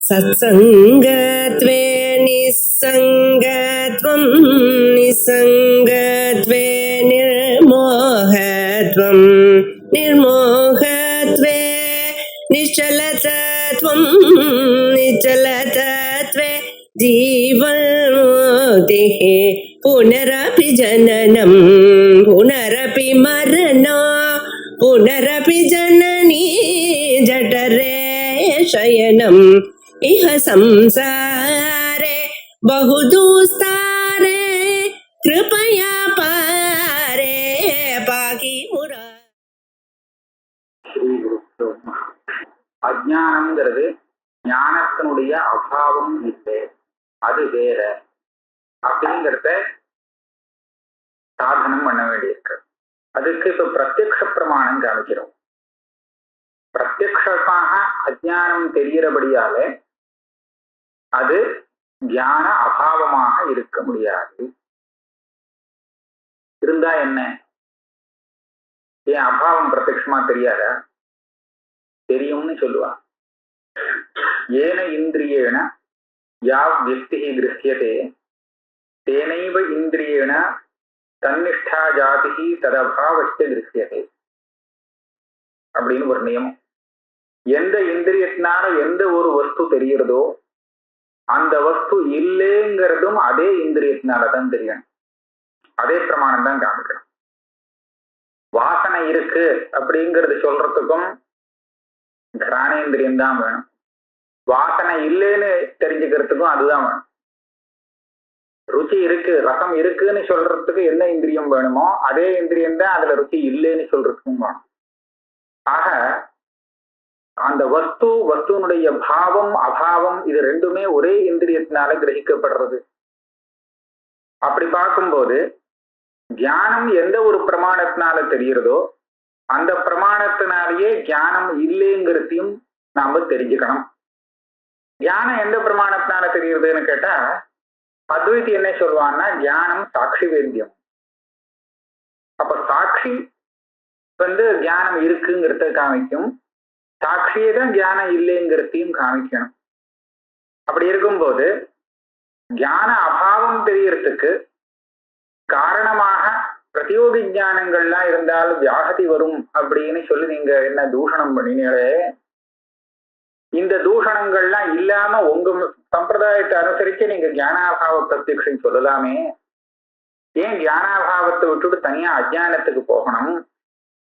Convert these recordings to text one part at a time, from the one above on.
सत्सङ्गत्वे निस्सङ्गत्वं निस्सङ्गत्वे निर्मोहत्वं निर्मोहत्वे निश्चलतत्वं निश्चलतत्वे जीवन्मुक्तिः पुनरपि जननं पुनरपि मरणं पुनरपि जननी जठरे शयनम् इह संसारे बहुदुस्तारे कृपया पारे पाहि मुरा. ஸ்ரீ குரு அஜ்ஞானம்ங்கிறது ஞானத்தினுடைய அபாவம் இல்லை, அது வேற அப்படிங்கிறத சாதனம் பண்ண வேண்டியிருக்கு. அதுக்கு இப்ப பிரத்யக்ஷ பிரமாணம் காமிக்கிறோம். பிரத்யக்ஷமாக அஜ்ஞானம் தெரிகிறபடியால அது ஞான அபாவமாக இருக்க முடியாது. இருந்தா என்ன? ஏன் அபாவம் பிரத்யக்ஷமா தெரியாதா? தெரியும்னு சொல்லுவான். ஏன இந்திரியேன யா வியக்தி கிருஹ்யதே தேனைவ இந்திரியேன தன்னிஷ்டா ஜாதி ததபாவஸ்ய கிருஹ்யதே அப்படின்னு ஒரு நியமம். எந்த இந்திரியத்தினால எந்த ஒரு வஸ்து தெரிகிறதோ அந்த வஸ்து இல்லைங்கிறதும் அதே இந்திரியத்தினாலதான் தெரியணும். அதே பிரமாணம் தான் காமிக்கணும். வாசனை இருக்கு அப்படிங்கிறது சொல்றதுக்கும் கிரானேந்திரியம் தான் வேணும். வாசனை இல்லைன்னு தெரிஞ்சுக்கிறதுக்கும் அதுதான் வேணும். ருச்சி இருக்கு, ரசம் இருக்குன்னு சொல்றதுக்கு என்ன இந்திரியம் வேணுமோ அதே இந்திரியம் தான் அதுல ருச்சி இல்லைன்னு சொல்றதுக்கும் வேணும். ஆக அந்த வஸ்துனுடைய பாவம் அபாவம் இது ரெண்டுமே ஒரே இந்திரியத்தினால கிரகிக்கப்படுறது. அப்படி பார்க்கும்போது ஞானம் எந்த ஒரு பிரமாணத்தினால தெரிகிறதோ அந்த பிரமாணத்தினாலேயே ஞானம் இல்லைங்கிறதையும் நாம தெரிஞ்சுக்கணும். ஞானம் எந்த பிரமாணத்தினால தெரிகிறதுன்னு கேட்டா அத்வைதி என்ன சொல்லுவான்னா ஞானம் சாட்சி வேத்தியம். அப்ப சாட்சி ஞானம் இருக்குங்கிறத காமிக்கும், சாட்சியே தான் ஞானம் இல்லைங்கிறதையும் காமிக்கணும். அப்படி இருக்கும்போது ஞான அபாவம் தெரியறதுக்கு காரணமாக பிரதியோகி ஞானங்கள்லாம் இருந்தால் வியாகதி வரும் அப்படின்னு சொல்லி நீங்க என்ன தூஷணம் பண்ணினீங்களே, இந்த தூஷணங்கள்லாம் இல்லாம உங்க சம்பிரதாயத்தை அனுசரிச்சு நீங்க ஞானாபாவ பிரத்யக்ஷம் சொல்லலாமே. ஏன் ஞானாபாவத்தை விட்டுட்டு தனியா அஜ்ஞானத்துக்கு போகணும்?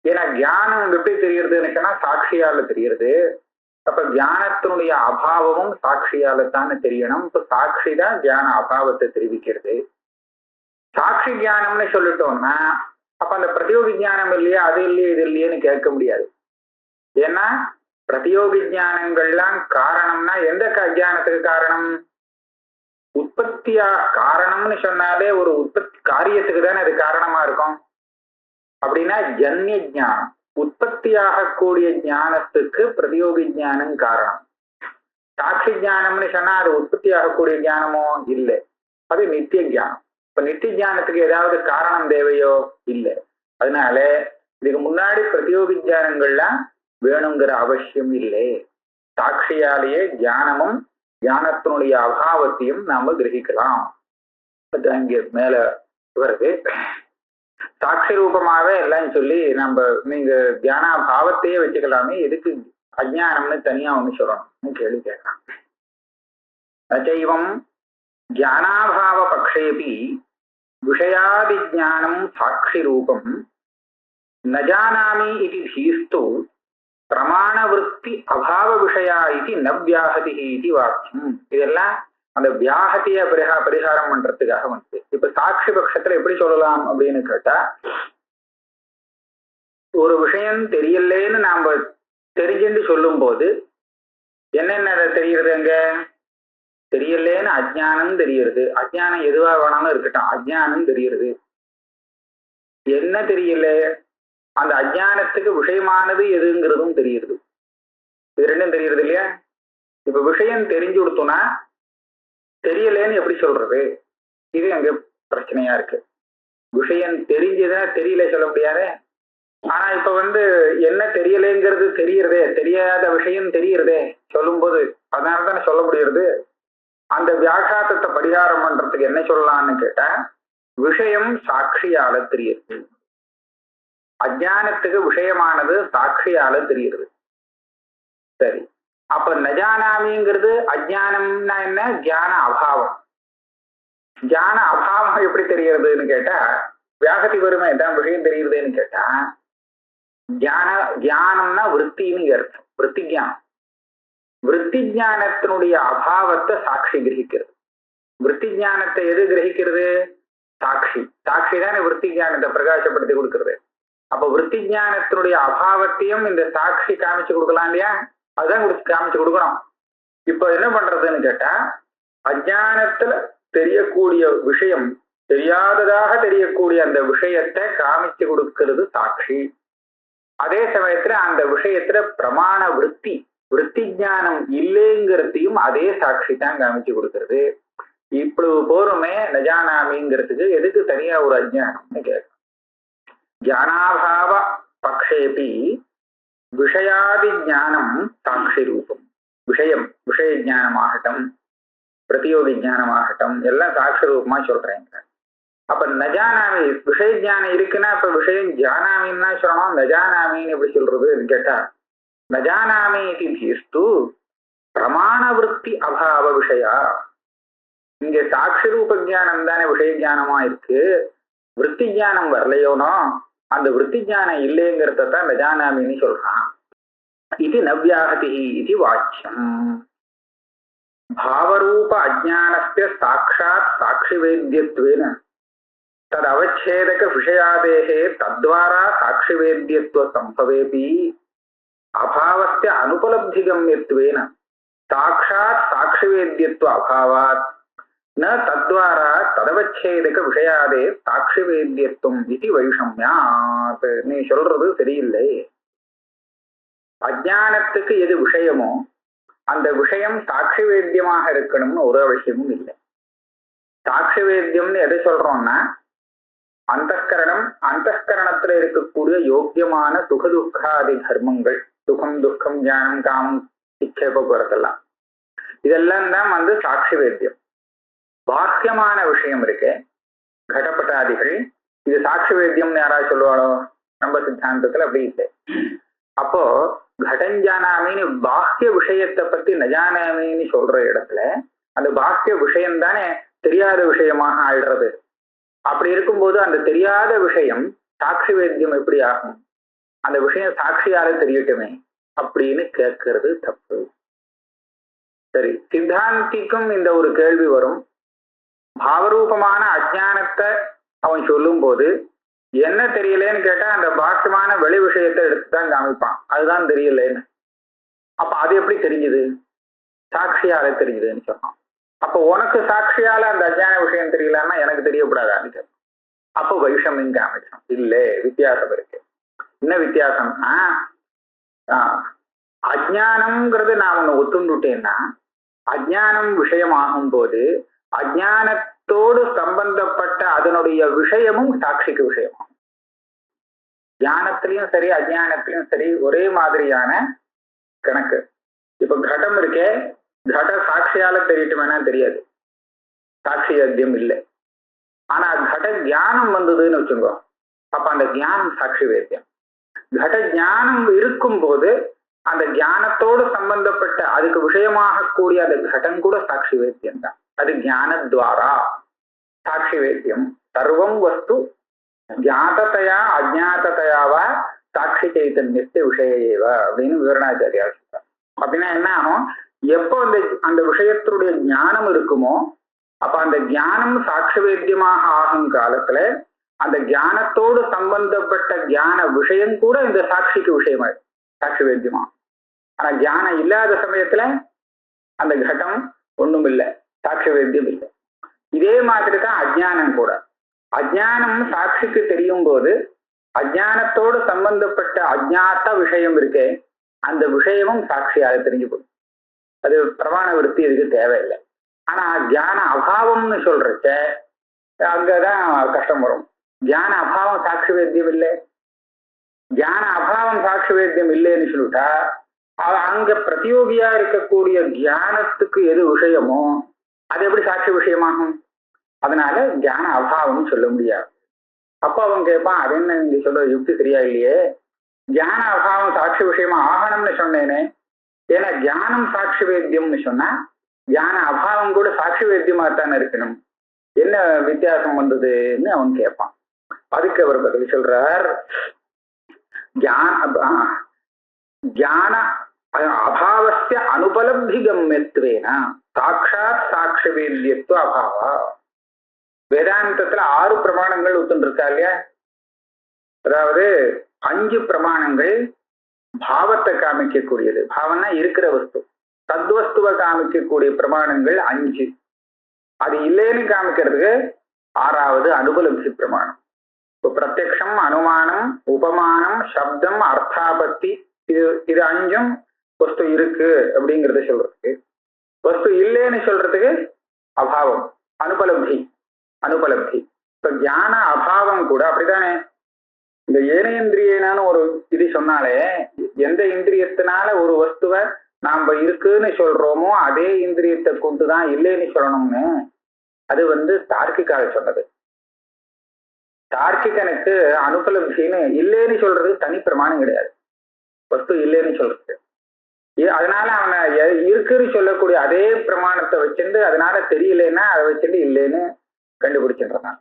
ஏன்னா ஞானம் எப்படி தெரியறதுன்னு சொன்னா சாட்சியால தெரியறது. அப்ப ஞானத்தினுடைய அபாவமும் சாட்சியால தானே தெரியணும். இப்ப சாட்சி தான் ஞான அபாவத்தை தெரிவிக்கிறது. சாட்சி ஞானம்னு சொல்லிட்டோம்னா அப்ப அந்த பிரதியோகி ஞானம் இல்லையா, அது இல்லையே இது இல்லையேன்னு கேட்க முடியாது. ஏன்னா பிரதியோகி ஞானங்கள்லாம் காரணம்னா எந்த அஜ்ஞானத்துக்கு காரணம்? உற்பத்தியா காரணம்னு சொன்னாலே ஒரு உற்பத்தி காரியத்துக்கு தானே அது காரணமா இருக்கும். அப்படின்னா ஜன்ய ஞானம் உற்பத்தியாகக்கூடிய ஞானத்துக்கு பிரதியோகி ஞானம் காரணம். சாட்சி ஞானம்னு சொன்னா அது உற்பத்தி ஆகக்கூடிய ஞானமோ இல்லை, அது நித்திய ஞானம். இப்ப நித்திய ஞானத்துக்கு ஏதாவது காரணம் தேவையோ இல்லை. அதனால இதுக்கு முன்னாடி பிரதியோகி ஞானங்கள்லாம் வேணுங்கிற அவசியம் இல்லை. சாட்சியாலேயே ஞானமும் ஞானத்தினுடைய அபாவத்தையும் நாம கிரகிக்கலாம். இங்க மேல வருது சாட்சி ரூபமாவே எல்லாம் சொல்லி நீங்க தியான பாவத்தையே வச்சுக்கலாமே, எதுக்கு அஜ்ஞானம்னு தனியா ஒண்ணு சொல்லணும்னு கேள்வி கேட்கலாம். அச்சைவம் ஜானாபாவ பக்ஷேபி விஷயாதி ஜானம் சாட்சி ரூபம் ந ஜானாமி இது தீஸ்து பிரமாணவருத்தி அபாவ விஷயா இது ந வியாஹதி இது வாக்கியம். இதெல்லாம் அந்த வியாகதிய பரிகாரம் பண்றதுக்காக வந்து இப்ப சாட்சி பட்சத்துல எப்படி சொல்லலாம் அப்படின்னு கேட்டா, ஒரு விஷயம் தெரியலேன்னு நாம தெரிஞ்சுட்டு சொல்லும் போது என்னென்ன தெரியுறது? அங்க தெரியலேன்னு அஜ்ஞானம் தெரியுது. அஜ்ஞானம் எதுவா வேணாலும் இருக்கட்டும், அஜ்ஞானம் தெரியுது. என்ன தெரியல? அந்த அஜ்ஞானத்துக்கு விஷயமானது எதுங்கிறதும் தெரியுது. இது ரெண்டும் தெரியுறது இல்லையா? இப்ப விஷயம் தெரிஞ்சு கொடுத்தோம்னா தெரியலேன்னு எப்படி சொல்றது? இது அங்க பிரச்சனையா இருக்கு. விஷயம் தெரிஞ்சதா தெரியல சொல்ல முடியாத. ஆனா இப்ப என்ன தெரியலேங்கிறது தெரியறதே, தெரியாத விஷயம் தெரியறதே சொல்லும் போது, அதனாலதானே சொல்ல முடியறது. அந்த வியாகாத்தத்தை பரிகாரம் பண்றதுக்கு என்ன சொல்லலாம்னு கேட்டா, விஷயம் சாட்சியால தெரியுது. அஜானத்துக்கு விஷயமானது சாட்சியால தெரியுது. சரி, அப்ப நஜானாமிங்கிறது அஜானம்னா என்ன? தியான அபாவம். தியான அபாவம் எப்படி தெரியறதுன்னு கேட்டா, வியாகதி வருமா இதான் விஷயம் தெரியுதுன்னு கேட்டா, தியானம்னா விற்த்தின்னு அர்த்தம். விற்பி ஜானம். விற்பி ஜானத்தினுடைய அபாவத்தை சாட்சி கிரகிக்கிறது. விற்பி ஜானத்தை எது கிரகிக்கிறது? சாட்சி. சாட்சி தானே விற்பி ஜானத்தை பிரகாசப்படுத்தி கொடுக்கிறது. அப்ப விற்பி ஜானத்தினுடைய அபாவத்தையும் இந்த சாட்சி காமிச்சு கொடுக்கலாம் இல்லையா? அதுதான் காமிச்சு கொடுக்கணும். இப்ப என்ன பண்றதுன்னு கேட்டா, அஜானத்துல தெரியக்கூடிய விஷயம் தெரியாததாக தெரியக்கூடிய அந்த விஷயத்தை காமிச்சு கொடுக்கிறது சாட்சி. அதே சமயத்துல அந்த விஷயத்துல பிரமாண விற்பி ஞானம் இல்லைங்கிறதையும் அதே சாட்சி தான் காமிச்சு கொடுக்கிறது. இவ்வளவு போருமே நஜானாமிங்கிறதுக்கு எதுக்கு தனியா ஒரு அஜ்ஞானம்னு கேட்கணும். ஜானாபாவ பக்ஷேபி விஷயாதி ஞானம் சாட்சி ரூபம். விஷய ஞானமாகட்டும், பிரதியோகி ஞானமாகட்டும், எல்லாம் சாட்சி ரூபமா சொல்றேங்க. அப்ப நஜானாமி விஷய ஜானம் இருக்குன்னா அப்ப விஷயம் ஜானாமின்னா சொல்லணும். நஜானாமின்னு எப்படி சொல்றதுன்னு கேட்டா, நஜானாமி இது தீஸ்து பிரமாண விற்பி அபாவ விஷயா. இங்க சாட்சி ரூப ஜானம் தானே விஷய ஜானமா இருக்கு. விற்பி ஜானம் வரலையோனோ, அந்த விற்பி ஜானம் இல்லைங்கிறத தான் நஜானாமின்னு சொல்றான். இது நவ்யாகதி இது வாச்சியம். பாவரூப அஜானஸ்ய சாட்சாத் சாட்சி வேத்யத்வேன தத் அவச்சேதக விஷயாதேஹே தத்வாரா சாட்சி வேத்யத்வ சம்பவேபி அபாவஸ்ய அனுபலப்திகம்யத்வேன சாட்சாத் சாட்சி வேத்யத்வ அபாவாத் ந தத்வாரா ததவச்சேதக விஷயாதே சாட்சி வேத்யத்துவம் இது வைஷம்யாத். நீ சொல்றது சரியில்லை. அஜானத்துக்கு எது விஷயமோ அந்த விஷயம் சாட்சி வேத்தியமாக இருக்கணும்னு ஒரு அவசியமும் இல்லை. சாட்சி வேத்தியம்னு எதை சொல்றோம்னா, அந்தஸ்கரணத்துல இருக்கக்கூடிய யோக்கியமான சுகதுக்காதி தர்மங்கள், சுகம் துக்கம் ஞானம் காமம் இச்சை போக்குவரத்தெல்லாம், இதெல்லாம் தான் சாட்சி வேத்தியம். பாக்கியமான விஷயம் இருக்கு, கடப்பட்டாதிகள், இது சாட்சி வேத்தியம்னு யாராவது சொல்லுவாளோ? நம்ம சித்தாந்தத்துல அப்படி இல்லை. அப்போ கடஞ்சானாமின்னு பாக்கிய விஷயத்தை பத்தி நஜானாமின்னு சொல்ற இடத்துல அந்த பாக்கிய விஷயம் தானே தெரியாத விஷயமாக ஆயிடுறது. அப்படி இருக்கும்போது அந்த தெரியாத விஷயம் சாட்சி வேத்தியம் எப்படி ஆகும்? அந்த விஷயம் சாட்சியால தெரியட்டுமே அப்படின்னு கேட்கறது தப்பு. சரி, சித்தாந்திக்கும் இந்த ஒரு கேள்வி வரும். பாவரூபமான அஜானத்தை அவன் சொல்லும் போது என்ன தெரியலேன்னு கேட்டா அந்த பாக்கியமான வெளி விஷயத்தை எடுத்துதான் காமிப்பான், அதுதான் தெரியலேன்னு. அப்ப அது எப்படி தெரிஞ்சுது? சாட்சியால தெரிஞ்சுதுன்னு சொன்னான். அப்ப உனக்கு சாட்சியால அந்த அஜான விஷயம் தெரியலன்னா எனக்கு தெரியக்கூடாது. அப்போ வைஷமியம் காமிச்சான். இல்லை, வித்தியாசம் இருக்கு. என்ன வித்தியாசம்னா, அஜானம்ங்கிறது நான் ஒண்ணு ஒத்துண்டுட்டேன்னா, அஜானம் விஷயமாகும் போது அஜானத்தோடு சம்பந்தப்பட்ட அதனுடைய விஷயமும் சாட்சிக்கு விஷயமாகும். ஞானத்திலையும் சரி அஜானத்திலையும் சரி ஒரே மாதிரியான கணக்கு. இப்ப கடம் இருக்கே, கட சாட்சியால தெரியட்டுமேனா தெரியாது, சாட்சி வேத்தியம் இல்லை. ஆனா கட ஞானம் வந்ததுன்னு வச்சுக்கோ, அப்ப அந்த ஞானம் சாட்சி வேத்தியம். கட ஞானம் இருக்கும் போது அந்த ஞானத்தோடு சம்பந்தப்பட்ட அதுக்கு விஷயமாக கூடிய அந்த கடம் கூட சாட்சி வேத்தியம் தான். அது ஞானத்வாரா சாட்சி வேத்தியம். சர்வம் வஸ்து ஜாதத்தையா அஜாத்தத்தையாவா சாட்சி சைத்தன்யத்தை விஷயேவ அப்படின்னு விவரணாச்சாரியா சொல்றார். அப்படின்னா என்ன ஆகும்? எப்போ அந்த விஷயத்தினுடைய ஞானம் இருக்குமோ அப்ப அந்த ஞானம் சாட்சி வேத்தியமாக ஆகும் காலத்துல அந்த ஞானத்தோடு சம்பந்தப்பட்ட ஞான விஷயம் கூட இந்த சாட்சிக்கு விஷயமா சாட்சி வேத்தியமா. ஆனா ஞானம் இல்லாத சமயத்துல அந்த கட்டம் ஒண்ணும் இல்லை, சாட்சி வேத்தியம் இல்லை. இதே மாதிரி தான் அஜ்ஞானம் கூட. அஜ்ஞானம் சாட்சிக்கு தெரியும் போது அஜ்ஞானத்தோடு சம்பந்தப்பட்ட அஜ்ஞாத்த விஷயம் இருக்கே, அந்த விஷயமும் சாட்சியாக தெரிஞ்சு போடும். அது பிரமாண விருத்தி இதுக்கு தேவையில்லை. ஆனா தியான அபாவம்னு சொல்றச்ச அங்கதான் கஷ்டம் வரும். தியான அபாவம் சாட்சி வேத்தியம் இல்லை. ஞான அபாவம் சாட்சி வேத்தியம் இல்லைன்னு சொல்லிட்டா அங்க பிரதியோகியா இருக்கக்கூடிய தியானத்துக்கு எது விஷயமோ அது எப்படி சாட்சி விஷயமாகும்? அதனால ஞான அபாவம் சொல்ல முடியாது. அப்ப அவன் கேட்பான், அது என்ன நீங்க சொல்ற யுக்தி சரியா இல்லையே, ஞான அபாவம் சாட்சி விஷயமா ஆகணும்னு சொன்னேனே, ஏன்னா ஞானம் சாட்சி வேத்தியம்னு சொன்னா ஞான அபாவம் கூட சாட்சி வேத்தியமா தானே இருக்கணும், என்ன வித்தியாசம் வந்ததுன்னு அவன் கேட்பான். அதுக்கு அவர் பதில் சொல்றார், ஞான அபாவஸ்ய அனுபலப்தி கம்யத்வேன சாட்சாத் சாட்சி வேத்தியத்துவ அபாவா. வேதாந்தத்துல 6 பிரமாணங்கள் ஒத்துருக்கா இல்லையா? அதாவது 5 பிரமாணங்கள் பாவத்தை காமிக்கக்கூடியது, பாவம்னா இருக்கிற வஸ்து, தத்வஸ்துவை காமிக்கக்கூடிய பிரமாணங்கள் 5. அது இல்லைன்னு காமிக்கிறதுக்கு 6வது அனுபலப்தி பிரமாணம். இப்போ பிரத்யக்ஷம், அனுமானம், உபமானம், சப்தம், அர்த்தாபத்தி, இது 5ம் வஸ்து இருக்கு அப்படிங்கிறத சொல்றதுக்கு. வஸ்து இல்லைன்னு சொல்றதுக்கு அபாவம், அனுபலப்தி. இப்ப ஞான அபாவம் கூட அப்படித்தானே. இந்த ஏனேந்திரியனான ஒரு இது சொன்னாலே, எந்த இந்திரியத்தினால ஒரு வஸ்துவை நாம இருக்குன்னு சொல்றோமோ அதே இந்திரியத்தை கொண்டுதான் இல்லைன்னு சொல்லணும்னு அது தார்க்கிகால சொன்னது. தார்க்கிகனுக்கு அனுபலப்தின்னு இல்லைன்னு சொல்றது தனி பிரமாணம் கிடையாது, வஸ்து இல்லைன்னு சொல்றது. அதனால அவனை இருக்குன்னு சொல்லக்கூடிய அதே பிரமாணத்தை வச்சுட்டு அதனால தெரியலன்னா அதை வச்சுட்டு இல்லைன்னு கண்டுபிடிச்சுன்றான்.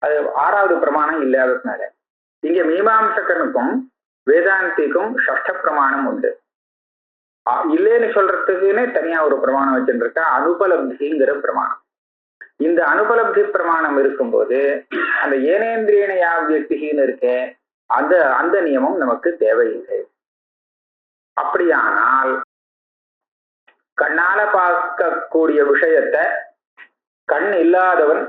அது 6வது பிரமாணம் இல்லாததுனால. இங்க மீமாம்சகனுக்கும் வேதாந்திக்கும் ஷஷ்ட பிரமாணம் உண்டு. இல்லைன்னு சொல்றதுக்குன்னு தனியா ஒரு பிரமாணம் வச்சுருக்கா, அனுபலப்திங்கிற பிரமாணம். இந்த அனுபலப்தி பிரமாணம் இருக்கும்போது அந்த ஏனேந்திரியன யாவ்யக்தின்னு இருக்க அந்த நியமம் நமக்கு தேவையில்லை. அப்படியானால் கண்ணால பார்க்கக்கூடிய விஷயத்த கண் இல்லாதவன்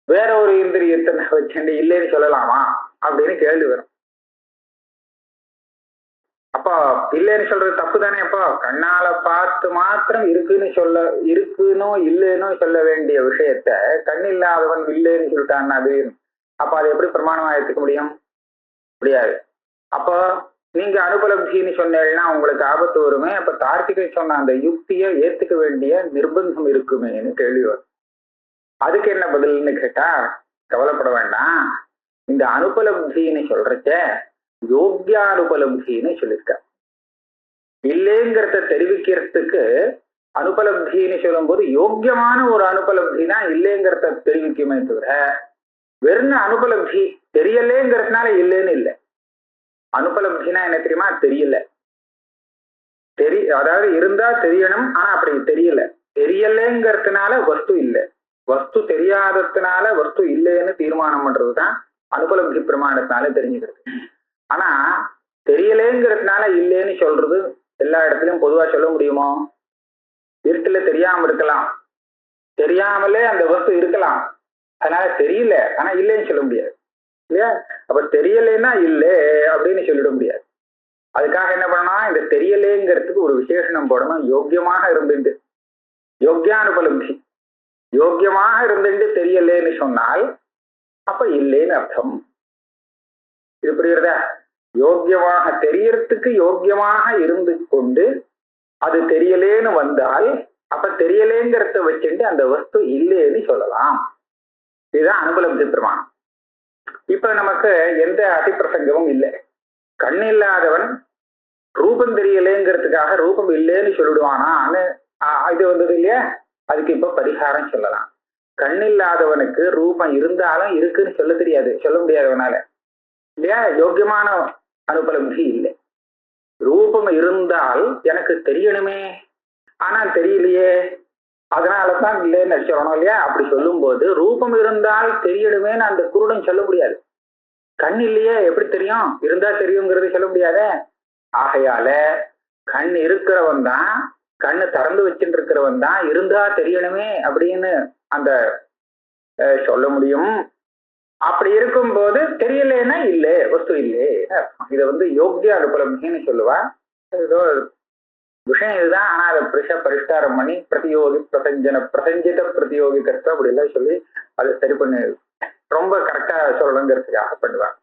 வேற ஒரு இந்திரியத்தை வச்சு இல்லைன்னு சொல்லலாமா அப்படின்னு கேள்வி வரும். அப்போ இல்லைன்னு சொல்றது தப்பு தானே? அப்போ கண்ணால பார்த்து மாத்திரம் இருக்குன்னு இல்லைன்னு சொல்ல வேண்டிய விஷயத்த கண் இல்லாதவன் இல்லைன்னு சொல்லிட்டான்னா அது அப்ப அதை எப்படி பிரமாணமா எடுத்துக்க முடியும்? முடியாது. அப்போ நீங்க அனுபலப்தின்னு சொன்னீங்கன்னா உங்களுக்கு ஆபத்து வருமே. அப்ப தார்க்கிகை சொன்ன அந்த யுக்தியை ஏத்துக்க வேண்டிய நிர்பந்தம் இருக்குமேன்னு கேள்வி வரும். அதுக்கு என்ன பதில்னு கேட்டா, கவலைப்பட வேண்டாம், இந்த அனுபலப்தின்னு சொல்றச்ச யோக்கியானுபலப்தின்னு சொல்லியிருக்க. இல்லைங்கிறத தெரிவிக்கிறதுக்கு அனுபலப்தின்னு சொல்லும் போது யோக்கியமான ஒரு அனுபலப்தி தான் இல்லைங்கிறத தெரிவிக்குமே தவிர வெறும் அனுபலப்தி தெரியலேங்கிறதுனால இல்லைன்னு இல்லை. அனுபலப்தினா என்ன தெரியுமா? தெரியல, அதாவது இருந்தா தெரியணும், ஆனா அப்படி தெரியல. தெரியலேங்கிறதுனால வஸ்து இல்லை, வஸ்து தெரியாததுனால வஸ்து இல்லைன்னு தீர்மானம் பண்றதுதான் அனுபலப்தி பிரமாணத்தினால தெரிஞ்சுக்கிறது. ஆனா தெரியலேங்கிறதுனால இல்லைன்னு சொல்றது எல்லா இடத்துலயும் பொதுவா சொல்ல முடியுமோ? இருட்டுல தெரியாம இருக்கலாம், தெரியாமலே அந்த வஸ்து இருக்கலாம், அதனால தெரியல ஆனா இல்லைன்னு சொல்ல முடியாது இல்லையா? அப்ப தெரியலைன்னா இல்லை அப்படின்னு சொல்லிட முடியாது. அதுக்காக என்ன பண்ணணும், இந்த தெரியலேங்கிறதுக்கு ஒரு விசேஷனம் போடணும். யோக்கியமாக இருந்துட்டு, யோக்கியானுபலப்தி, யோக்கியமாக இருந்துட்டு தெரியலேன்னு சொன்னால் அப்ப இல்லைன்னு அர்த்தம். இது புரியுறதா? யோக்கியமாக தெரியறதுக்கு யோக்கியமாக இருந்து கொண்டு அது தெரியலேன்னு வந்தால் அப்ப தெரியலேங்கிறத வச்சுட்டு அந்த வஸ்து இல்லைன்னு சொல்லலாம். இதுதான் அனுபலப்தி பிரமாணம். இப்ப நமக்கு எந்த அதிப்பிரசங்கமும் இல்லை. கண் இல்லாதவன் ரூபம் தெரியலேங்கிறதுக்காக ரூபம் இல்லைன்னு சொல்லிடுவானான்னு இது வந்தது இல்லையா? அதுக்கு இப்ப பரிகாரம் சொல்லலாம். கண் இல்லாதவனுக்கு ரூபம் இருந்தாலும் இருக்குன்னு சொல்ல தெரியாது, சொல்ல முடியாதவனால இல்லையா? யோக்கியமான அனுபலப்தி இல்லை. ரூபம் இருந்தால் எனக்கு தெரியணுமே, ஆனா தெரியலையே, அதனாலதான் இல்லைன்னு சொல்லணும் இல்லையா? அப்படி சொல்லும் போது ரூபம் இருந்தால் தெரியணுமேன்னு அந்த குருடன் சொல்ல முடியாது. கண் இல்லையே எப்படி தெரியும்? இருந்தா தெரியுங்கிறது சொல்ல முடியாத. ஆகையால கண் இருக்கிறவன் தான், கண்ணு திறந்து வச்சுட்டு இருக்கிறவன் தான் இருந்தா தெரியணுமே அப்படின்னு அந்த சொல்ல முடியும். அப்படி இருக்கும்போது தெரியலன்னா இல்லை, வஸ்து இல்லை. இதை யோக்கிய அனுபலப்தின்னு சொல்லுவா. ஏதோ விஷயம் இதுதான். ஆனா அதை பரிஷ்காரம் பண்ணி பிரதியோகி பிரசஞ்சித பிரதியோகி கருத்து அப்படி எல்லாம் சொல்லி அதை சரி பண்ணி ரொம்ப கரெக்டா சொல்லணுங்கிறதுக்காக பண்ணுவான்.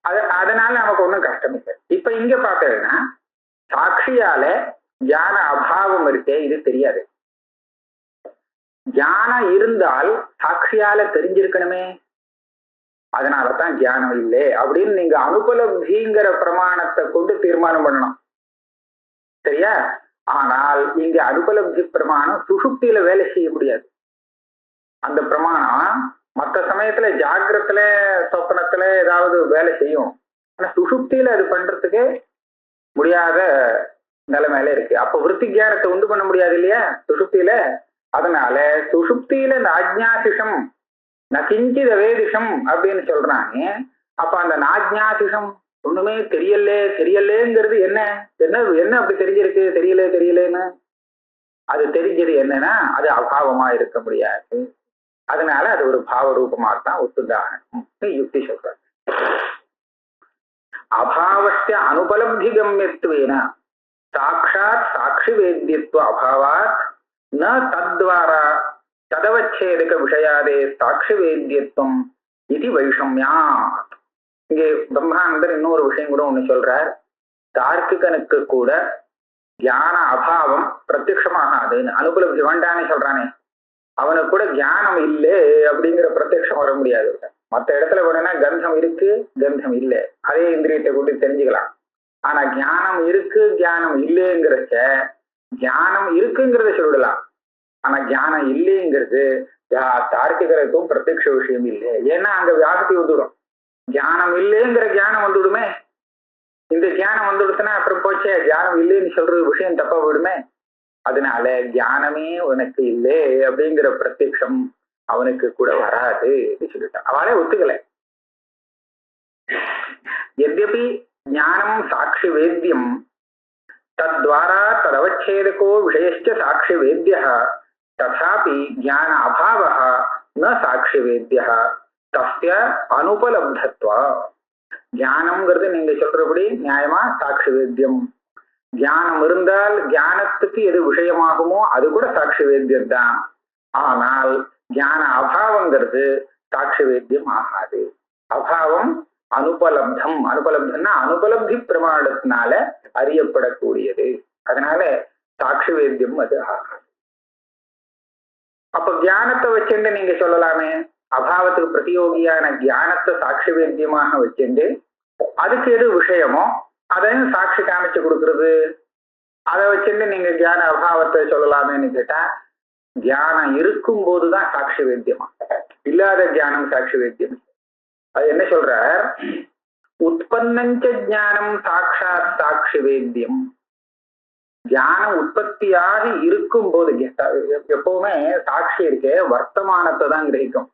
அதனால நமக்கு ஒண்ணும் கஷ்டம் இல்லை. இப்ப இங்க பார்த்தீங்கன்னா சாட்சியால ஞான அபாவம் இருக்கே இது தெரியாது. ஞானம் இருந்தால் சாட்சியால தெரிஞ்சிருக்கணுமே, அதனாலதான் ஞானம் இல்லை அப்படின்னு நீங்க அனுபலப்திங்கிற பிரமாணத்தை கொண்டு தீர்மானம் பண்ணணும். சரியா? ஆனால் இங்க அனுபலப்தி பிரமாணம் சுஷுப்தியில வேலை செய்ய முடியாது. அந்த பிரமாணம் மற்ற சமயத்துல ஜாகிரத்துல சொப்பனத்துல ஏதாவது வேலை செய்யும், ஆனா சுஷுப்தியில அது பண்றதுக்கு முடியாத நிலைமையில இருக்கு. அப்ப விருத்தி ஞானத்தை உண்டு பண்ண முடியாது இல்லையா சுஷுப்தியில. அதனால சுஷுப்தியில இந்த ஆஜ்ஞாசிஷம் நகிஞ்சித வேதிஷம் அப்படின்னு சொல்றாங்க. அப்ப அந்த நாஜ்ஞாசிஷம் ஒண்ணுமே தெரியலேங்கிறது என்ன என்ன என்ன அப்படி தெரிஞ்சிருக்கு தெரியலேன்னு அது தெரிஞ்சது என்னன்னா அது அபாவமா இருக்க முடியாது. அதனால அது ஒரு பாவ ரூபமா தான் ஒத்துதாகணும் யுக்தி சொல்றாங்க. அபாவஸ்ய அனுபலப்தி கம்யத்வேன சாட்சாத் சாட்சி வேத்யத்வ அபாவாத் ந தத்வாரா ததவச்சேதக விஷயாதே சாட்சி வேத்யத்துவம் இது வைஷம்யாத். இங்கே பிரம்மானந்தர் இன்னொரு விஷயம் கூட ஒண்ணு சொல்றார். தார்க்கிகனுக்கு கூட ஞான அபாவம் பிரத்யட்சமாகாதுன்னு அனுபலப்தி வேண்டான்னு சொல்றானே, அவனுக்கு கூட ஞானம் இல்லை அப்படிங்கிற பிரத்யட்சம் வர முடியாது. மற்ற இடத்துல வேணும்னா கந்தம் இருக்கு கந்தம் இல்லை அதே இந்திரியத்தை கொண்டு தெரிஞ்சுக்கலாம். ஆனா ஞானம் இருக்கு ஞானம் இல்லைங்கிறச்ச ஞானம் இருக்குங்கிறத சொல்லலாம், ஆனா ஞானம் இல்லைங்கிறது தார்க்கிகருக்கும் பிரத்யக்ஷ விஷயம் இல்லை. ஏன்னா அங்க வியாபத்தி வந்துடும். ஞானம் இல்லைங்கிற ஞானம் வந்துடுமே, இந்த ஞானம் வந்துடுச்சுன்னா அப்புறம் போச்சே ஞானம் இல்லைன்னு சொல்றது விஷயம் தப்பா விடுமே. அதனால ஞானமே உனக்கு இல்லை அப்படிங்கிற பிரத்யக்ஷம் அவனுக்கு கூட வராது சொல்லிட்டான். அவளே ஒத்துக்கல. यद्यपि ज्ञानं साक्षि वेद्यं तद्वारा तदवच्छेदको विषयश्च साक्षि वेद्यः तथापि ज्ञान अभावः न साक्षि वेद्यः तस्य अनुपलब्धत्वा. ஞானம்ங்கிறது நீங்க சொல்றபடி நியாயமா சாட்சி வேத்தியம். ஞானம் இருந்தால் ஞானத்துக்கு எது விஷயமாகுமோ அது கூட சாட்சி வேத்தியம் தான். ஆனால் ஞான அபாவங்கிறது சாட்சி வேத்தியம் ஆகாது. அபாவம் அனுபலப்தம். அனுபலப்தம்னா அனுபலப்தி பிரமாணத்தினால அறியப்படக்கூடியது. அதனால சாட்சி வேத்தியம் அது ஆகாது. அப்ப ஞானத்தை வச்சுட்டு நீங்க சொல்லலாமே, அபாவத்துக்கு பிரதியோகியான ஞானத்தை சாட்சி வேத்தியமாக வச்சுட்டு அதுக்கு எது விஷயமோ அதையும் சாட்சி காமிச்சு கொடுக்கறது, அதை வச்சுட்டு நீங்க ஞான அபாவத்தை சொல்லலாமேன்னு கேட்டா, ஞானம் இருக்கும் போதுதான் சாட்சி வேத்தியமா, இல்லாத ஞானம் சாட்சி வேத்தியம். அது என்ன சொல்ற, உற்பத்தஞ்ச ஞானம் சாட்சாத் சாட்சி வேத்தியம். ஞானம் உற்பத்தியாகி இருக்கும் போது எப்பவுமே சாட்சி இருக்கே வர்த்தமானத்தை தான் கிரகிக்கும்.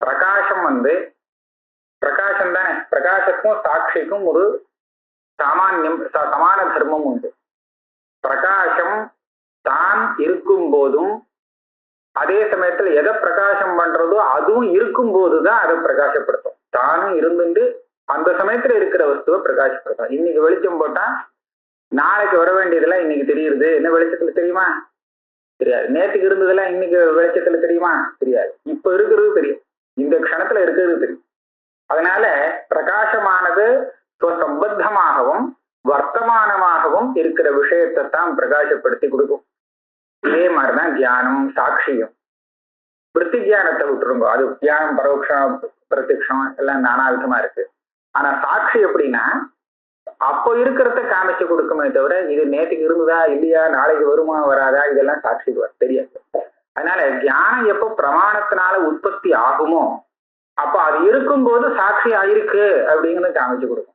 பிரகாசம் பிரகாசம் தானே, பிரகாசத்துக்கும் சாட்சிக்கும் ஒரு சமான தர்மம் உண்டு. பிரகாசம் தான் இருக்கும் போதும் அதே சமயத்துல எதை பிரகாசம் பண்றதோ அதுவும் இருக்கும் போதுதான் அதை பிரகாசப்படுத்தும். தானும் இருந்துட்டு அந்த சமயத்துல இருக்கிற வஸ்துவை பிரகாசப்படுத்தும். இன்னைக்கு வெளிச்சம் போட்டா நாளைக்கு வர வேண்டியதெல்லாம் இன்னைக்கு தெரியுது. என்ன வெளிச்சத்துல தெரியுமா? தெரியாது. நேற்றுக்கு இருந்ததெல்லாம் இன்னைக்கு வெளிச்சத்துல தெரியுமா? தெரியாது. இப்ப இருக்கிறது தெரியும், இந்த க்ஷணத்துல இருக்கிறது தெரியும். அதனால பிரகாசமானது சம்பத்தமாகவும் வர்த்தமானமாகவும் இருக்கிற விஷயத்தை தான் பிரகாசப்படுத்தி கொடுக்கும். இதே மாதிரிதான் தியானம் சாட்சியம். விருத்தி தியானத்தை விட்டுருங்க, அது தியானம் பரோட்சம் பிரத்யக்ஷம் எல்லாம் நானாவிதமா இருக்கு. ஆனா சாட்சி எப்படின்னா அப்போ இருக்கிறத காமிச்சு கொடுக்குமே தவிர இது நேற்றுக்கு இருந்ததா இல்லையா நாளைக்கு வருமா வராதா இதெல்லாம் சாட்சி தெரியாது. அதனால தியானம் எப்போ பிரமாணத்தினால உற்பத்தி ஆகுமோ அப்போ அது இருக்கும்போது சாட்சி ஆயிருக்கு அப்படிங்கிறது காமிச்சு கொடுக்கும்.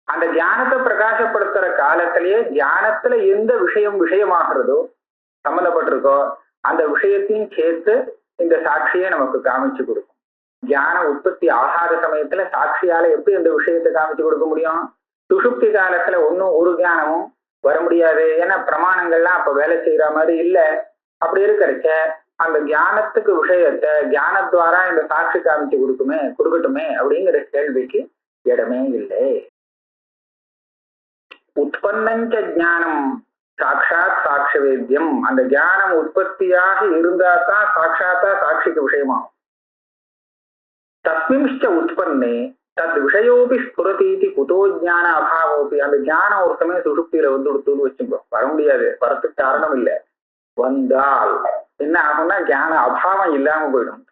அந்த தியானத்தை பிரகாசப்படுத்துற காலத்திலேயே தியானத்துல எந்த விஷயமாகிறதோ சம்மந்தப்பட்டிருக்கோ அந்த விஷயத்தையும் சேர்த்து இந்த சாட்சியை நமக்கு காமிச்சு கொடுக்கும். தியானம் உற்பத்தி ஆகாத சமயத்துல சாட்சியால எப்படி இந்த விஷயத்தை காமிச்சு கொடுக்க முடியும்? சுஷுப்தி காலத்துல ஒரு ஞானமும் வர முடியாது. ஏன்னா பிரமாணங்கள்லாம் அப்ப வேலை செய்யற மாதிரி இல்லை. அப்படி இருக்கிறச்ச அந்த ஞானத்துக்கு விஷயத்தை ஞானத்வாரா இந்த சாட்சி காமிச்சு கொடுக்கட்டுமே அப்படிங்கிற கேள்விக்கு இடமே இல்லை. உற்பத்தஞ்ச ஞானம் சாட்சாத் சாட்சி வேத்தியம். அந்த ஞானம் உற்பத்தியாக இருந்தா தான் சாட்சாத்தா சாட்சிக்கு விஷயமாகும். தஸ்மின்ச்ச உற்பன்னே தத் விஷயோபி ஸ்புரதீதி குதோ ஞான அபாவோபி. அந்த ஞானம் ஒரு சமயம் சுஷுப்தியில வந்து கொடுத்துன்னு வச்சுக்கோ, வர முடியாது, வரத்துக்கு காரணம் இல்லை. வந்தால் என்ன ஆகும்னா ஞான அபாவம் இல்லாம போயிடும்.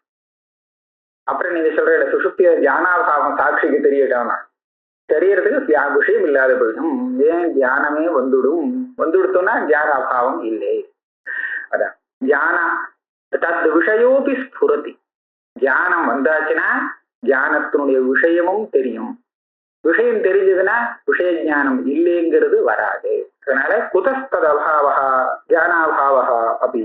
அப்புறம் நீங்க சொல்ற சுஷுப்திய ஞானாபாவம் சாட்சிக்கு தெரியட்டானா, தெரியறதுக்கு விஷயம் இல்லாத போயிடும். ஏன் தியானமே வந்துடுத்தோம்னா ஞான அபாவம் இல்லை. அதான் ஞான தத் விஷயோபி ஸ்புரதி. தியானம் வந்தாச்சுன்னா தியானத்தினுடைய விஷயமும் தெரியும். விஷயம் தெரிஞ்சதுன்னா விஷய ஞானம் இல்லைங்கிறது வராது. அதனால குதஸ்தத் அபாவா தியானாபாவா அப்படி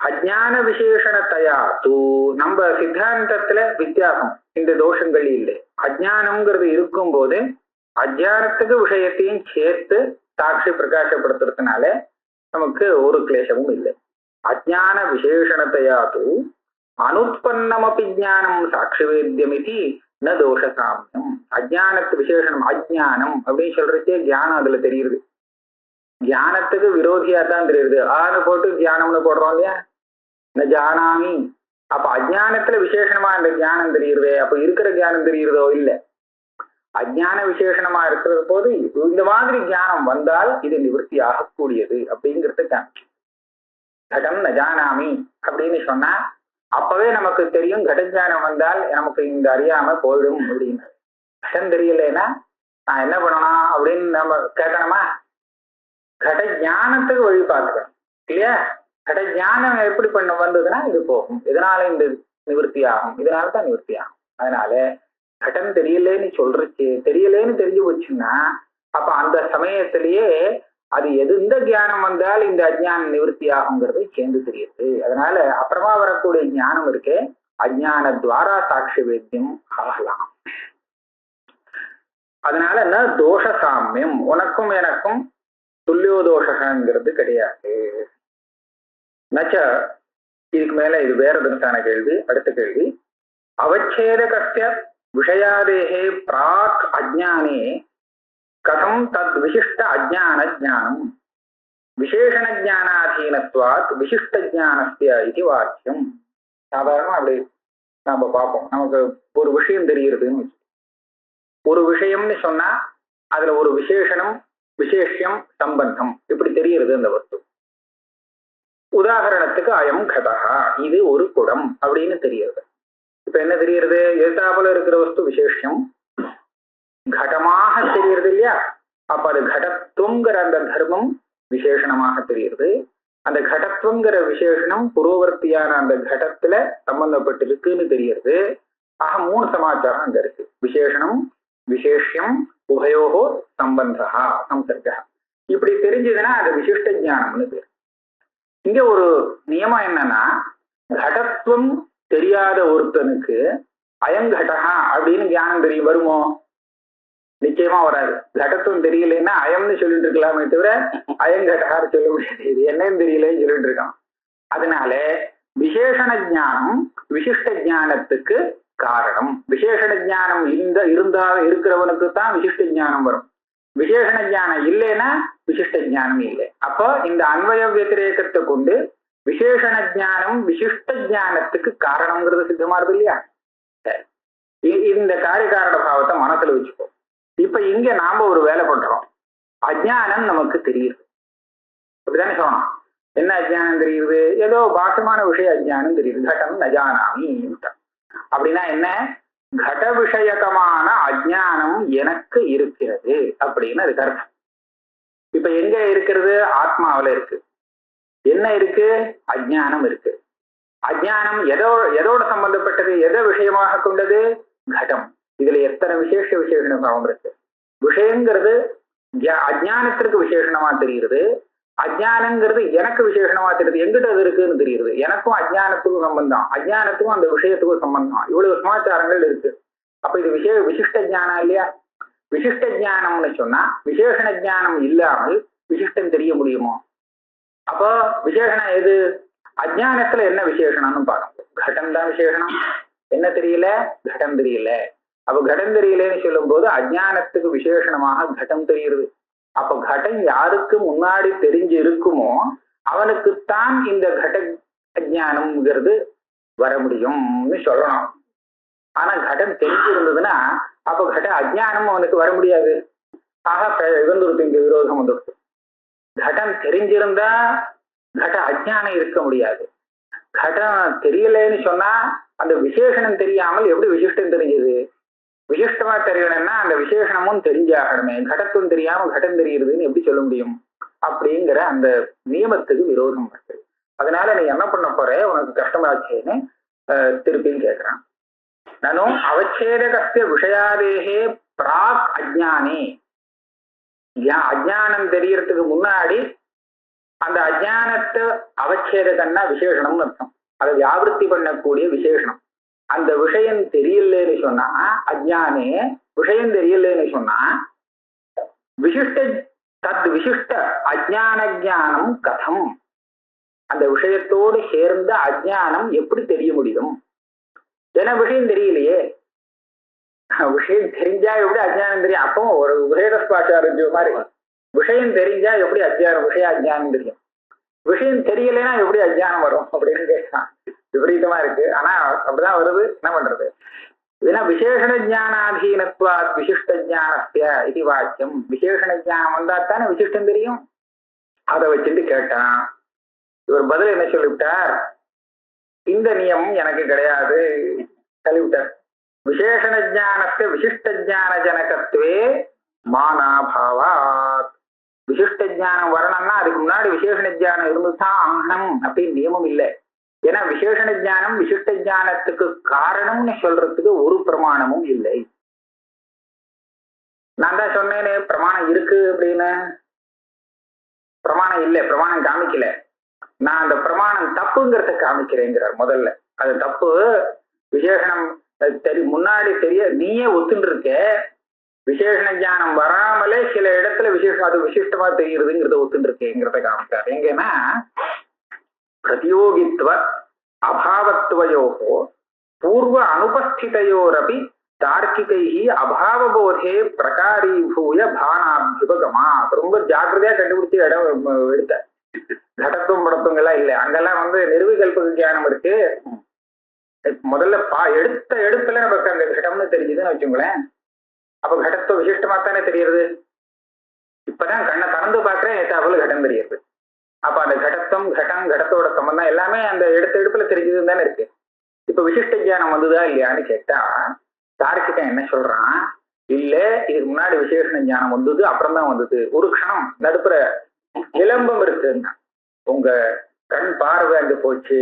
அஜான விசேஷணத்தையா தூ. நம்ம சித்தாந்தத்துல வித்தியாசம், இந்த தோஷங்கள் இல்லை. அஜானம்ங்கிறது இருக்கும் போது அஜானத்துக்கு விஷயத்தையும் சேர்த்து சாட்சி பிரகாசப்படுத்துறதுனால நமக்கு ஒரு கிளேசமும் இல்லை. அஜான விசேஷணத்தையா தூ அனுத்பன்னமபி ஞானம் சாட்சி வேத்தியமிதி ந தோஷ சாமியம். அஜானத்து விசேஷனம் அஜானம் அப்படின்னு சொல்றதே தியானம் அதுல தெரியுது. தியானத்துக்கு விரோதியா தான் தெரியுது. ஆறு போட்டு தியானம்னு போடுறோம் இல்லையா, இந்த ஜானாமி. அப்ப அஜானத்துல விசேஷமா இந்த ஞானம் தெரியுறதே, அப்ப இருக்கிற ஞானம் தெரியுறதோ இல்லை. அஜான விசேஷமா இருக்கிறது போது இந்த மாதிரி ஞானம் வந்தால் இது நிவர்த்தி ஆகக்கூடியது அப்படிங்கிறது கடம் ந ஜானாமி அப்படின்னு சொன்னா அப்பவே நமக்கு தெரியும் கடஞானம் வந்தால் நமக்கு இந்த அறியாம போயிடும் அப்படின்னு. கடம் தெரியலன்னா நான் என்ன பண்ணணும் அப்படின்னு நம்ம கேட்கணுமா? கட ஞானத்துக்கு வழி பார்த்துக்கணும் இல்லையா? கட ஞானம் எப்படி பண்ண வந்ததுன்னா இது போகும், இதனால இந்த நிவர்த்தி ஆகும், இதனாலதான் நிவர்த்தி ஆகும். அதனால கடன் தெரியலேன்னு சொல்றச்சு, தெரியலேன்னு தெரிஞ்சு போச்சுன்னா அப்ப அந்த சமயத்திலேயே அது எந்த ஞானம் வந்தால் இந்த அஜ்ஞான நிவர்த்தி ஆகுங்கிறது சேர்ந்து தெரியுது. அதனால அப்புறமா வரக்கூடிய ஞானம் இருக்கே அஜ்ஞான துவாரா சாட்சி வேத்தியம் ஆகலாம். அதனால என்ன தோஷ சாமியம், உனக்கும் எனக்கும் துல்லியோதோஷங்கிறது கிடையாது. நச்ச இதுக்கு மேல இது வேற விதத்தான கேள்வி. அடுத்த கேள்வி, அவச்சேதகஸ்ய விஷயாதேஹே பிராக் அஜ்ஞானே கதம் தத் விசிஷ்ட அஜ்ஞான ஜானம் விசேஷண ஜானாதீனத்வாத் விசிஷ்ட ஜானஸ்ய இது வாக்கியம். சாதாரணமா அப்படி நாம பார்ப்போம். நமக்கு ஒரு விஷயம் தெரியுறதுன்னு வச்சு, ஒரு விஷயம்னு சொன்னா அதுல ஒரு விசேஷணம் விசேஷம் சம்பந்தம் இப்படி தெரியுறது அந்த வஸ்து. உதாரணத்துக்கு அயம் கடகா, இது ஒரு குடம் அப்படின்னு தெரியுது. இப்ப என்ன தெரியுறது? எதிர்த்தாப்புல இருக்கிற வஸ்து விசேஷம் கடமாக தெரியுறது இல்லையா? அப்ப அது கடத்துவங்கிற அந்த தர்மம் விசேஷணமாக தெரியுது. அந்த கடத்துவங்கிற விசேஷனம் பூர்வவர்த்தியான அந்த கடத்துல சம்பந்தப்பட்டிருக்குன்னு தெரியுது. ஆக மூணு சமாச்சாரம் அங்க இருக்கு. விசேஷனம் விசேஷம் உபயோகோ சம்பந்தா சம்சர்கா. இப்படி தெரிஞ்சதுன்னா அது விசிஷ்ட ஞானம்னு பேர். இங்க ஒரு நியமம் என்னன்னா, கடத்துவம் தெரியாத ஒருத்தனுக்கு அயங்கடகா அப்படின்னு ஞானம் தெரியும் வருமோ? நிச்சயமா வராது. கடத்துவம் தெரியலன்னா அயம்னு சொல்லிட்டு இருக்கலாமே தவிர அயங்கடகான்னு சொல்ல முடியாது. இது என்னன்னு தெரியலன்னு சொல்லிட்டு இருக்கான். அதனால விசேஷண ஞானம் விசிஷ்ட ஞானத்துக்கு காரணம். விசேஷண ஞானம் இருக்கிறவனுக்கு தான் விசிஷ்ட ஞானம் வரும். விசேஷண ஞானம் இல்லைன்னா விசிஷ்ட ஞானம் இல்லை. அப்போ இந்த அன்வய வத்திரேகத்தை கொண்டு விசேஷண ஞானம் விசிஷ்ட ஞானத்துக்கு காரணம்ங்கிறது சித்தமா இருக்கு இல்லையா? இந்த காரியகாரண பாவத்தை மனசுல வச்சுப்போம். இப்ப இங்க நாம ஒரு வேலை பண்றோம். அஜ்ஞானம் நமக்கு தெரியுது, அப்படித்தானே சொல்லணும். என்ன அஜ்ஞானம் தெரியுது? ஏதோ பாசமான விஷய அஜ்ஞானம் தெரியுது. கடம் நஜானாமி அப்படின்னா என்ன? கட விஷயகமான அஜ்ஞானம் எனக்கு இருக்கிறது அப்படின்னு அதுக்கு அர்த்தம். இப்ப எங்க இருக்கிறது? ஆத்மாவில இருக்கு. என்ன இருக்கு? அஜ்ஞானம் இருக்கு. அஜ்ஞானம் எதோட சம்பந்தப்பட்டது? எதை விஷயமாக கொண்டது? கடம். இதுல எத்தனை விசேஷண பாவம் இருக்கு. விஷயங்கிறது அஜ்ஞானத்திற்கு விசேஷணமா தெரியுது. அஜ்ஞானங்கிறது எனக்கு விசேஷணமா தெரியுது. எங்கிட்ட அது இருக்குன்னு தெரியுது. எனக்கும் அஜ்ஞானத்துக்கும் சம்பந்தம், அஜ்ஞானத்துக்கும் அந்த விஷயத்துக்கும் சம்பந்தம். இவ்வளவு சமாச்சாரங்கள் இருக்கு. அப்ப இது விசிஷ்ட ஜானம் இல்லையா? விசிஷ்ட ஜானம்னு சொன்னா விசேஷண ஜானம் இல்லாமல் விசிஷ்டம் தெரிய முடியுமோ? அப்போ விசேஷணம் எது? அஜ்ஞானத்துல என்ன விசேஷணம்னு பார்க்கணும். கடம் தான் விசேஷணம். என்ன தெரியல? கடம் தெரியல. அப்ப கடம் தெரியலன்னு சொல்லும் போது அஜ்ஞானத்துக்கு விசேஷணமாக கடம் தெரியுது. அப்ப கடம் யாருக்கு முன்னாடி தெரிஞ்சு இருக்குமோ அவனுக்குத்தான் இந்த கட அஜ்ஞானம்ங்கிறது வர முடியும்னு சொல்லணும். ஆனா கடம் தெரிஞ்சிருந்ததுன்னா அப்ப கட அஜ்ஞானம் அவனுக்கு வர முடியாது. ஆக வந்துருது, இங்க விரோதம் வந்துருது. கடம் தெரிஞ்சிருந்தா கட அஜ்ஞானம் இருக்க முடியாது. கடம் தெரியலன்னு சொன்னா அந்த விசேஷனம் தெரியாமல் எப்படி விசிஷ்டம் தெரிஞ்சது? விசிஷ்டமா தெரியணும்னா அந்த விசேஷனமும் தெரிஞ்சாகணுமே. கடத்தும் தெரியாம கடம் தெரியுதுன்னு எப்படி சொல்ல முடியும்? அப்படிங்கிற அந்த நியமத்துக்கு விரோதம் இருக்கு. அதனால நீ என்ன பண்ண போற, உனக்கு கஷ்டமாச்சேன்னு திருப்பியும் கேட்கிறான். நானும் அவச்சேதகஸ்ய விஷயாதேகே பிராக் அஜ்ஞானே, அஜ்ஞானம் தெரியறதுக்கு முன்னாடி அந்த அஜ்ஞானத்தை அவச்சேதகன்னா விசேஷணம்னு அர்த்தம். அதை வியாபிருத்தி பண்ணக்கூடிய விசேஷனம். அந்த விஷயம் தெரியலன்னு சொன்னா, அஜ்ஞானே விஷயம் தெரியலன்னு சொன்னா, விசிஷ்ட தத் விசிஷ்ட அஜ்ஞான ஜானம் கதம், அந்த விஷயத்தோடு சேர்ந்த அஜ்ஞானம் எப்படி தெரிய முடியும்? ஏன்னா விஷயம் தெரியலையே. விஷயம் தெரிஞ்சா எப்படி அஜ்ஞானம் தெரியும்? அப்போ ஒரு உபேதஸ்பாச்சாரஞ்சு மாதிரி விஷயம் தெரிஞ்சா எப்படி விஷய அஜ்ஞானம் தெரியும்? விஷயம் தெரியலைன்னா எப்படி அஜ்ஞானம் வரும் அப்படின்னு கேட்கலாம். விபரீதமா இருக்கு. ஆனா அப்படிதான் வருது. என்ன பண்றது? ஏன்னா விசேஷண ஜானாதீனத்வா விசிஷ்ட ஜானஸ்ய இது வாக்கியம். விசேஷண ஜானம் வந்தா தானே விசிஷ்டம் தெரியும். அதை வச்சுட்டு கேட்டான். இவர் பதில் என்ன சொல்லிவிட்டார்? இந்த நியமம் எனக்கு கிடையாது சொல்லிவிட்டார். விசேஷண ஜானஸ்ய விசிஷ்ட ஜான ஜனகத்வே மானாபாவாத். விசிஷ்ட ஜானம் வரணும்னா அதுக்கு முன்னாடி விசேஷண ஜானம் இருந்துதான் ஆகணும் அப்படின்னு நியமம் இல்லை. ஏன்னா விசேஷண ஜானம் விசிஷ்ட ஜானத்துக்கு காரணம்னு சொல்றதுக்கு ஒரு பிரமாணமும் இல்லை. நான் தான் சொன்னேனே பிரமாணம் இருக்கு அப்படின்னு. பிரமாணம் இல்லை, பிரமாணம் காமிக்கல. நான் அந்த பிரமாணம் தப்புங்கிறத காமிக்கிறேங்கிறார் முதல்ல. அது தப்பு. விசேஷணம் முன்னாடி தெரிய நீயே ஒத்துட்டு இருக்க. விசேஷண ஜானம் வராமலே சில இடத்துல விசேஷம் அது விசிஷ்டமா தெரியுதுங்கிறத ஒத்துட்டு இருக்கேங்கிறத காமிச்சார். எங்கன்னா பிரதியோகித்வ அபாவத்வயோகோ பூர்வ அனுபஸ்திதையோரபி தார்க்கிகைஹி அபாவபோதே பிரகாரீபூய பானாபியுபகமா. ரொம்ப ஜாக்கிரதையா கண்டுபிடிச்சு இடம் எடுத்த. கடத்தும் படத்தும் எல்லாம் இல்லை. அங்கெல்லாம் நிர்விகல்ப ஞானம் இருக்கு. முதல்ல எடுத்துல நமக்கு அந்த கடம்னு தெரிஞ்சுதுன்னு வச்சுங்களேன். அப்ப கடத்துவ விசிஷ்டமா தானே தெரியுது. இப்பதான் கண்ணை திறந்து பாக்குறேன், ஏத்தாப்புல கடம் தெரியுது. அப்ப அந்த கடத்தம் கடத்தோட சம்பந்தம் எல்லாமே அந்த எடுப்புல தெரிஞ்சதுன்னு தானே இருக்கு. இப்ப விசிஷ்ட ஜானம் வந்ததா இல்லையான்னு கேட்டா தார்க்கிகன் என்ன சொல்றான்? இல்ல, இதுக்கு முன்னாடி விசேஷண ஞானம் வந்தது, அப்புறம் தான் வந்தது. ஒரு க்ஷணம் நடுப்புற விளம்பம் இருக்குன்னா உங்க கண் பார்வை அங்க போச்சு.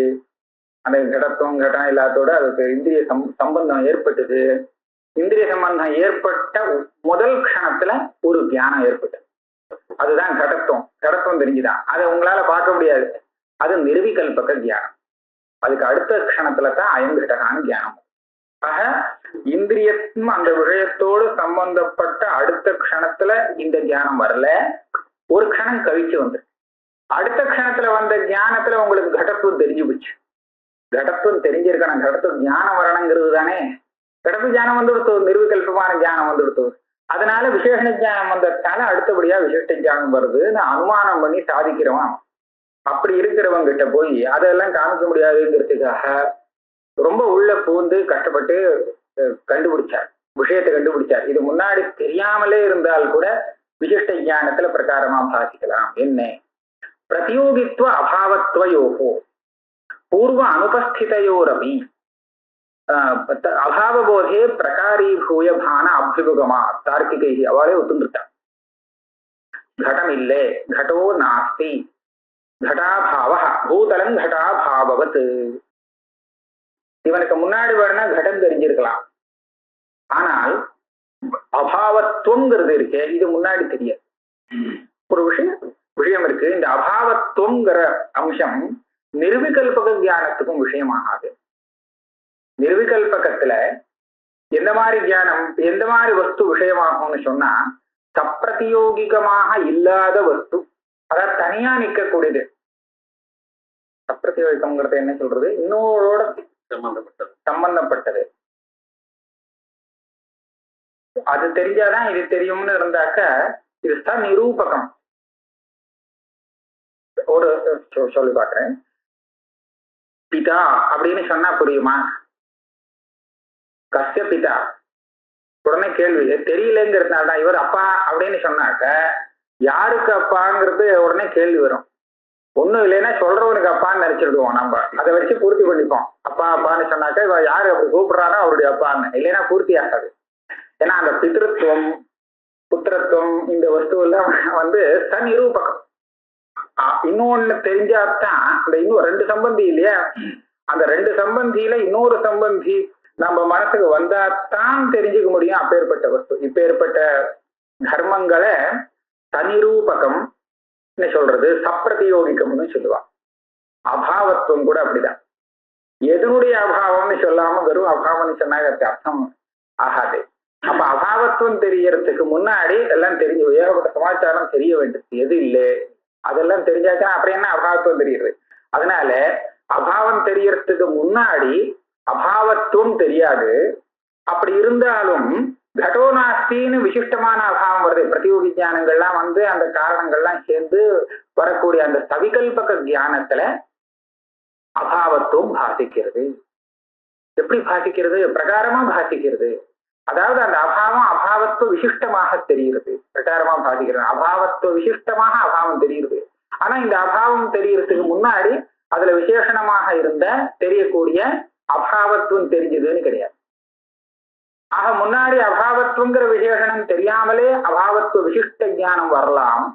அந்த கடத்தம் கடம் எல்லாத்தோட அதுக்கு இந்திரிய சம்பந்தம் ஏற்பட்டது. இந்திரிய சம்பந்தம் ஏற்பட்ட முதல் க்ஷணத்துல ஒரு தியானம் ஏற்பட்டது. அதுதான் கடத்தம் தெரிஞ்சுதான். அதை உங்களால பார்க்க முடியாது. அது நிர்விகல்பக தியானம். அதுக்கு அடுத்த க்ஷணத்துல தான் அயங்கடகான தியானம். ஆக இந்திரியத்தும் அந்த விஷயத்தோடு சம்பந்தப்பட்ட அடுத்த க்ஷணத்துல இந்த தியானம் வரல. ஒரு க்ஷணம் கழிச்சு வந்து அடுத்த க்ஷணத்துல வந்த தியானத்துல உங்களுக்கு கடத்துவம் தெரிஞ்சு போச்சு. கடத்துவம் தெரிஞ்சிருக்கணும். கடத்துவ தியானம் வரணுங்கிறது தானே. கடத்து தியானம் வந்துடுத்து, நிர்விகல்பமான தியானம் வந்துடுத்து. அதனால விசேஷண ஜானம் வந்ததுனால அடுத்தபடியா விசிஷ்ட ஜானம் வருதுன்னு அனுமானம் பண்ணி சாதிக்கிறவன். அப்படி இருக்கிறவங்க கிட்ட போய் அதெல்லாம் காமிக்க முடியாதுங்கிறதுக்காக ரொம்ப உள்ள பூந்து கஷ்டப்பட்டு கண்டுபிடிச்சார், விஷயத்தை கண்டுபிடிச்சார். இது முன்னாடி தெரியாமலே இருந்தால் கூட விசிஷ்ட ஜானத்துல பிரகாரமா பாதிக்கலாம். என்ன? பிரதியோகித்துவ அபாவத்வயோகோ பூர்வ அனுபஸ்திதையோரபி அபாவபோதே பிரகாரீபூய பான அபியுபகமா தார்க்கிகை. அவளே ஒத்துந்துட்டான். கடம் இல்லை, கடோ நாஸ்தி, கடாபாவ பூதலம் கடாபாவவத். இவனுக்கு முன்னாடி வேணா கடம் தெரிஞ்சிருக்கலாம். ஆனால் அபாவத்துவங்கிறது இருக்கு, இது முன்னாடி தெரியாது. ஒரு விஷயம் இருக்கு. இந்த அபாவத்துவங்கிற அம்சம் நிர்விகல்பக தியானத்துக்கும் விஷயமாகாது. நிர்விகல்பகத்துல எந்த மாதிரி தியானம், எந்த மாதிரி வஸ்து விஷயமாகும்னு சொன்னா சப்பிரதியோகிகமாக இல்லாத வஸ்து, அதாவது தனியா நிற்கக்கூடியது. சப்பிரதியோகிகம்ங்கிறது என்ன சொல்றது? இன்னொரோட சம்பந்தப்பட்டது. அது தெரிஞ்சாதான் இது தெரியும்னு இருந்தாக்க இதுதான் நிரூபகம். ஒரு சொல்லி பாக்குறேன். பிதா அப்படின்னு சொன்னா புரியுமா? கஸ்ய பிதா. உடனே கேள்வி தெரியலங்கிறதுனால தான் இவர் அப்பா அப்படின்னு சொன்னாக்க யாருக்கு அப்பாங்கிறது உடனே கேள்வி வரும். ஒண்ணும் இல்லைன்னா சொல்றவனுக்கு அப்பான்னு நினைச்சிடுவோம். நம்ம அதை வச்சு பூர்த்தி பண்ணிப்போம். அப்பா அப்பான்னு சொன்னாக்க இவ யாரு அப்படி கூப்பிடுறாரோ அவருடைய அப்பான்னு, இல்லைன்னா பூர்த்தி ஆகாது. ஏன்னா அந்த பித்ருத்துவம் புத்திரத்துவம் இந்த வஸ்து எல்லாம் சநிரூபகம். இன்னொன்னு தெரிஞ்சாதான் அந்த இன்னும் 2 சம்பந்தி இல்லையா, அந்த 2 சம்பந்தியில இன்னொரு சம்பந்தி நம்ம மனசுக்கு வந்தாதான் தெரிஞ்சுக்க முடியும் அப்பேற்பட்ட வஸ்து. இப்பேற்பட்ட தர்மங்களை தனிரூபகம் சொல்றது, சப்பிரதியோகிக்கம்னு சொல்லுவான். அபாவத்துவம் கூட அப்படிதான். எதனுடைய அபாவம்னு சொல்லாம வெறும் அபாவம்னு சொன்னாங்க அர்த்தம் ஆகாது. அப்ப அபாவத்துவம் தெரியறதுக்கு முன்னாடி எல்லாம் தெரிஞ்சு ஏகப்பட்ட சமாச்சாரம் தெரிய வேண்டியது. எது இல்லை அதெல்லாம் தெரிஞ்சாக்கா அப்புறம் என்ன அபாவத்துவம் தெரியுது. அதனால அபாவம் தெரியறதுக்கு முன்னாடி அபாவத்துவம் தெரியாது. அப்படி இருந்தாலும் கடோநாஸ்தின்னு விசிஷ்டமான அபாவம் வருது. பிரதியோகி ஞானங்கள்லாம் அந்த காரணங்கள்லாம் சேர்ந்து வரக்கூடிய அந்த சவிகல்பக ஞானத்துல அபாவத்துவம் பாசிக்கிறது. எப்படி பாசிக்கிறது? பிரகாரமா பாசிக்கிறது. அதாவது அந்த அபாவம் அபாவத்துவ விசிஷ்டமாக தெரிகிறது. பிரகாரமா பாசிக்கிறது. அபாவத்துவ விசிஷ்டமாக அபாவம் தெரியுது. ஆனா இந்த அபாவம் தெரியறதுக்கு முன்னாடி அதுல விசேஷணமாக இருந்த தெரியக்கூடிய அபாவத்துவம் தெரிஞ்சதுன்னு கிடையாது. ஆக முன்னாடி அபாவத்துவங்கிற விசேஷனம் தெரியாமலே அபாவத்துவ விசிஷ்ட ஞானம் வரலாம்.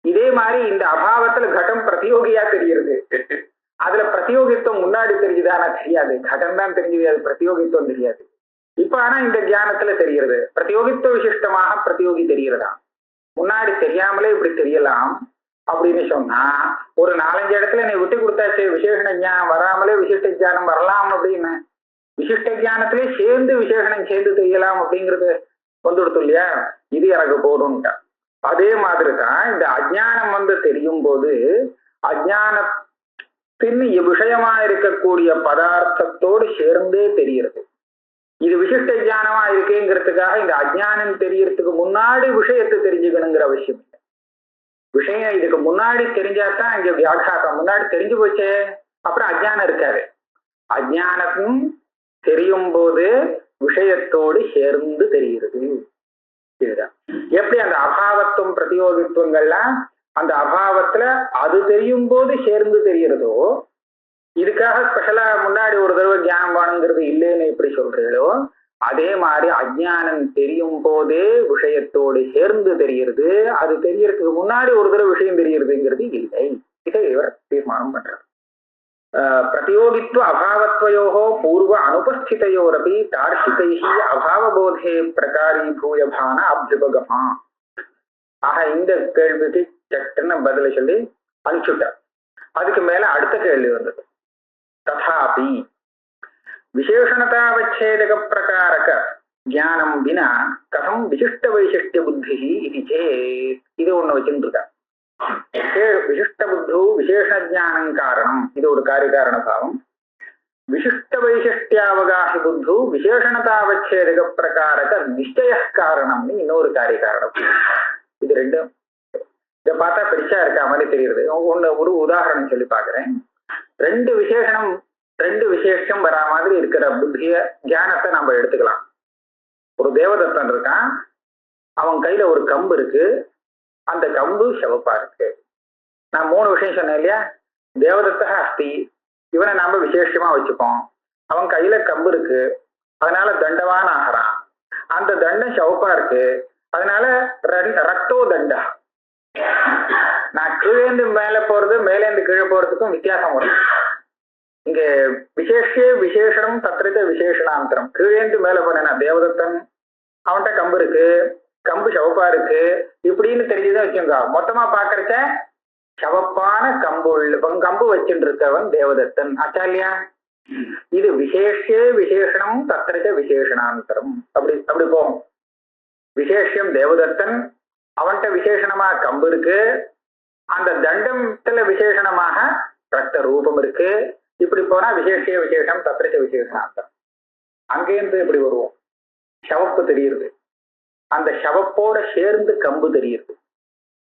இதே மாதிரி இந்த அபாவத்துல கடம் பிரதியோகியா தெரியுது. அதுல பிரதியோகித்துவம் முன்னாடி தெரிஞ்சுதானா தெரியாது. கடம் தான் தெரிஞ்சது, அது பிரதியோகித்துவம் தெரியாது. இப்ப ஆனா இந்த ஞானத்துல தெரிகிறது. பிரதியோகித்துவ விசிஷ்டமாக பிரதியோகி தெரிகிறதா. முன்னாடி தெரியாமலே இப்படி தெரியலாம் அப்படின்னு சொன்னா ஒரு 4-5 இடத்துல நீ விட்டு கொடுத்தாச்சு. விசேஷண ஞானம் வராமலே விசிஷ்ட ஞானம் வரலாம் அப்படின்னு, விசிஷ்ட ஞானத்திலே சேர்ந்து விசேஷணம் சேர்ந்து தெரியலாம் அப்படிங்கிறது வந்துடுத்து இல்லையா. இது எனக்கு போதும்ட்டா. அதே மாதிரி தான் இந்த அஜ்ஞானம் தெரியும் போது அஜ்ஞானத்தின் விஷயமா இருக்கக்கூடிய பதார்த்தத்தோடு சேர்ந்தே தெரிகிறது. இது விசிஷ்ட ஞானமா இருக்கேங்கிறதுக்காக இந்த அஜ்ஞானம் தெரியறதுக்கு முன்னாடி விஷயத்தை தெரிஞ்சுக்கணுங்கிற அவசியம் இல்லை. விஷயம் இதுக்கு முன்னாடி தெரிஞ்சாதான் இங்க வியாகாரம். முன்னாடி தெரிஞ்சு போச்சே அப்புறம் அஜ்ஞானம் இருக்காது. அஜ்ஞானம் தெரியும் போது விஷயத்தோடு சேர்ந்து தெரிகிறது. இதுதான் எப்படி அந்த அபாவத்துவம் பிரதியோகித்துவங்கள்லாம் அந்த அபாவத்துல அது தெரியும் போது சேர்ந்து தெரிகிறதோ, இதுக்காக ஸ்பெஷலா முன்னாடி ஒரு தடவை ஞானம் வேணுங்கிறது இல்லைன்னு எப்படி சொல்றீங்களோ, அதே மாதிரி அஜ்ஞானம் தெரியும் போதே விஷயத்தோடு சேர்ந்து தெரிகிறது. அது தெரியறதுக்கு முன்னாடி ஒரு தடவை விஷயம் தெரிகிறதுங்கிறது இல்லை. இதை இவர் தீர்மானம் பண்றார். பிரதியோகித்வ அபாவத்வயோஹோ பூர்வ அனுபஸ்திதையோரபி தார்ஷிகைஹி அபாவபோதே பிரகாரீபூயபான அபியுபகமா. ஆக இந்த கேள்விக்கு சட்டுன்னு பதில சொல்லி அனுப்பிச்சுட்டார். அதுக்கு மேல அடுத்த கேள்வி வந்தது. ததாபி விசேஷணதாவச்சேதக பிரகாரக ஞானம் வினா கதம் விசிஷ்ட வைசிஷ்டிய புத்தி இது சேத். இது ஒண்ணு வச்சுருக்கா. விசிஷ்ட புத்து விசேஷ ஜானம் காரணம், இது ஒரு காரியகாரண பாவம். விசிஷ்ட வைசிஷ்டியாவகாசி புத்து விசேஷணதாவச்சேதக பிரகாரக நிச்சய காரணம்னு இன்னொரு காரியகாரணம். இது ரெண்டும் இதை பார்த்தா பெருசா இருக்கா மாதிரி தெரியுது. ஒரு உதாரணம் சொல்லி பாக்குறேன். 2 விசேஷம் வரா மாதிரி இருக்கிற புத்திய ஞானத்தை நம்ம எடுத்துக்கலாம். ஒரு தேவதத்தன் இருக்கான், அவன் கையில ஒரு கம்பு இருக்கு, அந்த கம்பு சிவப்பா இருக்கு. நான் 3 விஷயம் சொன்னேன் இல்லையா. தேவதத்த அஸ்தி, இவனை நாம விசேஷமா வச்சுப்போம். அவன் கையில கம்பு இருக்கு, அதனால தண்டவான் ஆகிறான். அந்த தண்டம் சிவப்பா இருக்கு, அதனால ரத்தோ தண்டா. நான் கீழேந்து மேல போறது மேலேந்து கீழே போறதுக்கும் வித்தியாசம் வரும். இங்க விசேஷனம் தத்திரித்த விசேஷனாந்தரம். கீழேந்து மேல போனேன்னா தேவதத்தன், அவன்கிட்ட கம்பு இருக்கு, கம்பு சிவப்பா இருக்கு இப்படின்னு தெரிஞ்சுதான் வச்சுங்க. மொத்தமா பாக்குறத சிவப்பான கம்பு வச்சுட்டு இருக்கவன் தேவதத்தன் ஆச்சா இல்லையா. இது விசேஷனம் தத்திரித்த விசேஷனாந்தரம். அப்படி போகும். விசேஷம் தேவதத்தன், அவன்கிட்ட விசேஷணமா கம்பு இருக்கு, அந்த தண்டத்துல விசேஷணமாக ரத்த ரூபம் இருக்கு. இப்படி போனா விசேஷம் தத்திரிச்ச விசேஷனாந்தம். அங்கேருந்து இப்படி வருவோம். சிவப்பு தெரியுது, அந்த சிவப்போட சேர்ந்து கம்பு தெரியுது.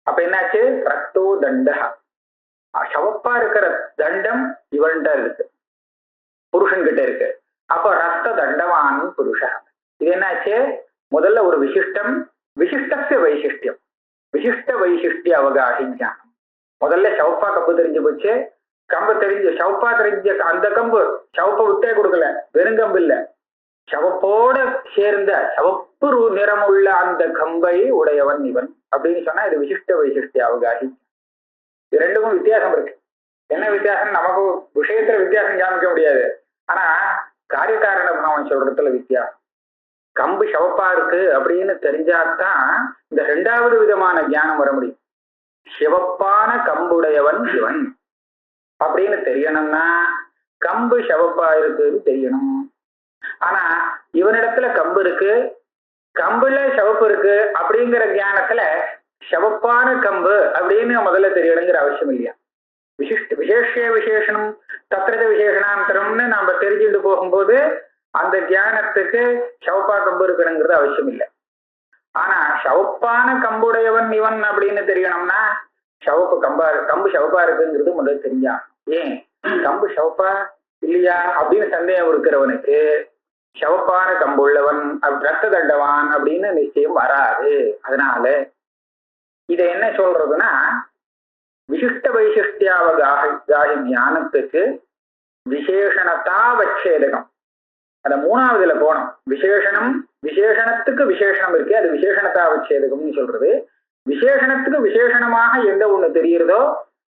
அப்ப என்னாச்சு? ரத்தோ தண்ட. சிவப்பா இருக்கிற தண்டம் இவன்கிட்ட இருக்கு, புருஷன் கிட்ட இருக்கு. அப்போ ரத்த தண்டவான் புருஷ. இது என்னாச்சு? முதல்ல ஒரு விசிஷ்டம், விசிஷ்டஸ்ய வைசிஷ்டியம், விசிஷ்ட வைசிஷ்டிய அவகாஹி ஞானம். முதல்ல சவுப்பா கம்பு தெரிஞ்சு போச்சு. கம்பு தெரிஞ்சு சவுப்பா தெரிஞ்ச அந்த கம்பு சவுப்பை விட்டே கொடுக்கல, வெறுங்கம்பு இல்ல, சவப்போட சேர்ந்த சவப்பு நிறமுள்ள அந்த கம்பை உடையவன் இவன் அப்படின்னு சொன்னா இது விசிஷ்ட வைசிஷ்டிய அவகாஹி. இது ரெண்டுக்கும் வித்தியாசம் இருக்கு. என்ன வித்தியாசம்? நமக்கு விஷயத்துல வித்தியாசம் காமிக்க முடியாது, ஆனா காரியகாரண பாவம் சொல்றதுல வித்தியாசம். கம்பு சிவப்பா இருக்கு அப்படின்னு தெரிஞ்சாதான் இந்த ரெண்டாவது விதமான ஞானம் வர முடியும். சிவப்பான கம்புடையவன் இவன் அப்படின்னு தெரியணும்னா கம்பு சிவப்பா இருக்குன்னு தெரியணும். ஆனா இவனிடத்துல கம்பு இருக்கு, கம்புல சிவப்பு இருக்கு அப்படிங்கிற ஞானத்துல சிவப்பான கம்பு அப்படின்னு முதல்ல தெரியணுங்கிற அவசியம் இல்லையா? விசேஷ விசேஷனம் தத்திரத விசேஷனாந்தரம்னு நாம தெரிஞ்சுட்டு போகும்போது அந்த தியானத்துக்கு சவப்பா கம்பு இருக்கணுங்கிறது அவசியம் இல்லை. ஆனா சவப்பான கம்புடையவன் இவன் அப்படின்னு தெரியணும்னா கம்பு சவப்பா இருக்குங்கிறது முதல்ல தெரிஞ்சா. ஏன் கம்பு சவப்பா இல்லையா அப்படின்னு சந்தேகம் இருக்கிறவனுக்கு சவப்பான கம்புள்ளவன் ரத்த தண்டவான் அப்படின்னு நிச்சயம் வராது. அதனால இதை என்ன சொல்றதுன்னா விசிஷ்ட வைசிஷ்டியாவகாஹி ஞானத்துக்கு விசேஷணத்தாவச்சேதகம், அந்த மூணாவதுல போனோம். விசேஷனம், விசேஷணத்துக்கு விசேஷனம் இருக்கு, அது விசேஷணத்தாவச்சேதகம்னு சொல்றது. விசேஷணத்துக்கு விசேஷணமாக எந்த ஒண்ணு தெரியுறதோ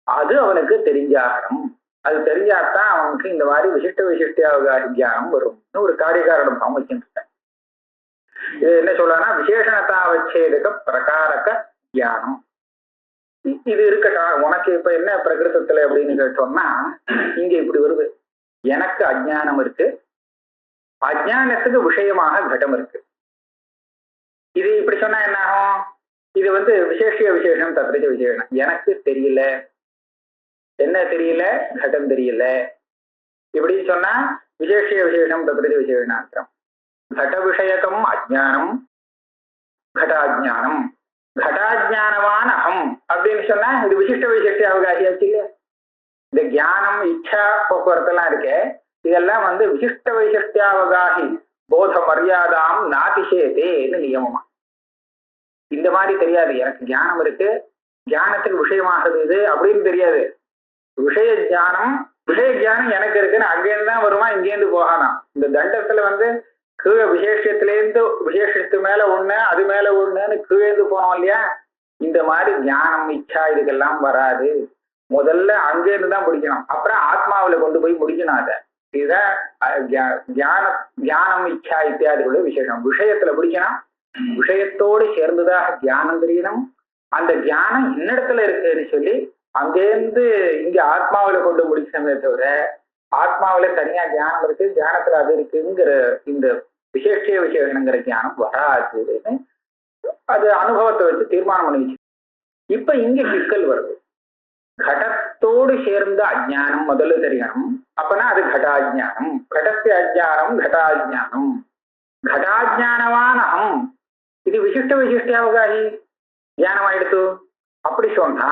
அது அவனுக்கு தெரிஞ்சாகணும். அது தெரிஞ்சாதான் அவனுக்கு இந்த மாதிரி விசிஷ்ட வைசிஷ்டியாவகாஹி ஞானம் வரும்னு ஒரு காரியகாரணம் அமைச்சிருக்க. இது என்ன சொல்லலாம்னா விசேஷணத்தாவச்சேதக பிரகாரக ஞானம். இது இருக்கட்டும், உனக்கு இப்ப என்ன பிரகிருதத்துல அப்படின்னு கேட்டோம்னா இங்க இப்படி வருது. எனக்கு அஜ்ஞானம் இருக்கு, அஜ்ஞானத்துக்கு விஷயமாக கடம் இருக்கு. இது இப்படி சொன்னா என்ன ஆகும்? இது விசேஷிய விசேஷம் தத்ரஜ விசேஷம். எனக்கு தெரியல, என்ன தெரியல? கடம் தெரியல. இப்படி சொன்னா விசேஷிய விசேஷம் தத்ரஜ விசேஷனாந்திரம். கட விஷயகம் அஜ்ஞானம், கடாஜ்ஞானம், கடாஜ்ஞானவான அகம் அப்படின்னு சொன்னா இது விசிஷ்ட விசேஷ அவகாசியாச்சு இல்லையா? இந்த ஞானம் இச்சா போக்குவரத்து எல்லாம் இருக்கு, இதெல்லாம் விசிஷ்ட வைசிஷ்டியாவகாஹி போத மரியாதாம் நாதிசேதேன்னு நியமமா. இந்த மாதிரி தெரியாது. எனக்கு ஞானம் இருக்கு, ஞானத்துக்கு விஷயமாகுது இது அப்படின்னு தெரியாது. விஷய ஞானம் எனக்கு இருக்குன்னு அங்கேருந்து தான் வருமா, இங்கேருந்து போகானா. இந்த தண்டத்துல கீழே விசேஷத்திலேருந்து விசேஷத்து மேல ஒண்ணு, அது மேல ஒண்ணுன்னு கீழேந்து போனோம் இல்லையா? இந்த மாதிரி ஞானம் இச்சா இதுக்கெல்லாம் வராது. முதல்ல அங்கேருந்து தான் முடிக்கணும், அப்புறம் ஆத்மாவில கொண்டு போய் முடிக்கணும். அதை இதுதான் ஞானம் இச்சா இத்தியாதிகளுடைய விசேஷம். விஷயத்துல பிடிக்கணும், விஷயத்தோடு சேர்ந்துதாக தியானம் தெரியணும். அந்த தியானம் இன்னிடத்துல இருக்குன்னு சொல்லி அங்கேருந்து இங்க ஆத்மாவில கொண்டு முடிக்கணுமே தவிர ஆத்மாவில தனியா தியானம் இருக்கு, தியானத்துல அது இருக்குங்கிற இந்த விசேஷ விசேஷங்கிற தியானம் வராதுன்னு அது அனுபவத்தை வச்சு தீர்மானம் பண்ணிச்சு. இப்ப இங்க சிக்கல் வருது. கடத்தோடு சேர்ந்த அஜ்ஞானம் முதல்ல தெரியணும், அப்பனா அது கடாஜ்ஞானம். கடத்திய அஜ்ஞானம் கடாஜ்ஞானம், கடாஜ்ஞானவான அகம் இது விசிஷ்ட விசிஷ்டியாவகாஹி தியானம் ஆயிடுத்து. அப்படி சொன்னா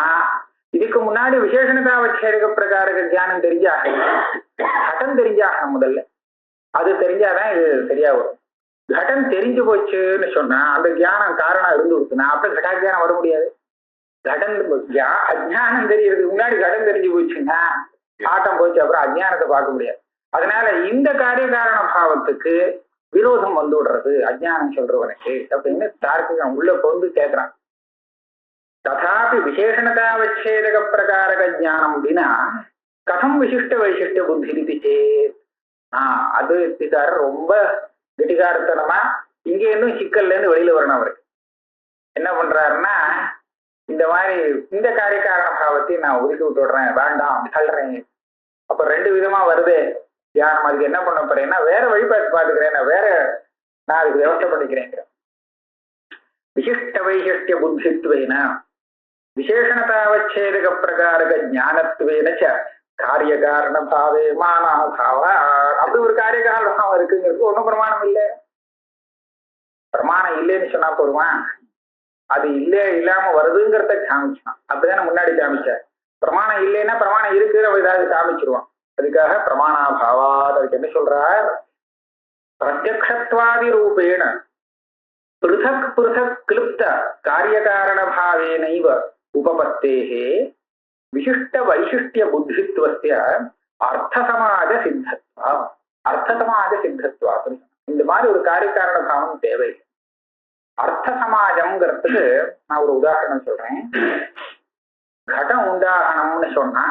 இதுக்கு முன்னாடி விசேஷணதாவச்சேதக பிரகாரக தியானம் தெரிஞ்சாகணும், கடம் தெரிஞ்சாகணும் முதல்ல. அது தெரிஞ்சாதான் இது சரியா வரும். கடம் தெரிஞ்சு போச்சுன்னு சொன்னா அந்த தியானம் காரணம் இருந்து கொடுத்துனா அப்புறம் கடாஜ்ஞானம் வர முடியாது. கடன் அஜ்ஞானம் தெரியறதுக்கு முன்னாடி கடன் தெரிஞ்சு போச்சுன்னா ஆட்டம் போச்சு, அப்புறம் அஜ்ஞானத்தை பார்க்க முடியாது. அதனால இந்த காரிய காரண பாவத்துக்கு விரோதம் வந்து விடுறது அஜ்ஞானம் சொல்றவனுக்கு அப்படின்னு தார்க்கிகம் உள்ள பொந்து கேட்கிறான். ததாபி விசேஷணதாவச்சேதக பிரகாரக ஞானம் அப்படின்னா கதம் விசிஷ்ட வைசிஷ்ட புத்தி சேத். அது கெட்டிக்காரர் ரொம்ப கெட்டிக்காரத்தனமா இங்க இருந்தும் சிக்கல்ல இருந்து வெளியில வரணும். அவருக்கு என்ன பண்றாருன்னா இந்த மாதிரி இந்த காரிய காரண பாவத்தையும் நான் ஒதுக்கி விட்டு விடுறேன், வேண்டாம் தள்ளுறேன். அப்ப ரெண்டு விதமா வருது தியானம். அதுக்கு என்ன பண்ண போறேன்னா வேற வழிபாட்டு பாத்துக்கிறேன், நான் அதுக்கு விவசாய பண்ணிக்கிறேன். விசிஷ்ட வைசிஷ்ட புத்தித்வேன விசேஷணதாவச்சேதக பிரகாரக ஞானத்வேன காரிய காரண பாவே மானாபாவ அப்படி ஒரு காரிய காரண பாவம் இருக்குங்கிறது ஒன்றும் பிரமாணம் இல்லை. பிரமாணம் இல்லைன்னு சொன்னா போருமா? அது இல்லாம வருதுங்கிறத காமிச்சான். அப்படிதானே முன்னாடி காமிச்சார். பிரமாணம் இல்லைன்னா பிரமாணம் இருக்குன்னு ஏதாவது காமிச்சிருவான். அதுக்காக பிரமாணாபாவா அதுக்கு என்ன சொல்றார்? பிரத்யக்ஷத்வாதி ரூபேண பிருதக் பிருதக் கிளுப்த காரியகாரண பாவேனைவ உபபத்தேஹே விசிஷ்ட வைசிஷ்டிய புத்தித்வஸ்ய அர்த்தசமாஜ சித்தத்வா அர்த்தசமாஜ சித்தத்வா. இந்த மாதிரி ஒரு காரியகாரண பாவம் தேவை. அர்த்த சமாஜம்ங்கிறதுக்கு நான் ஒரு உதாரணம் சொல்றேன். கடம் உண்டாகணும்னு சொன்னா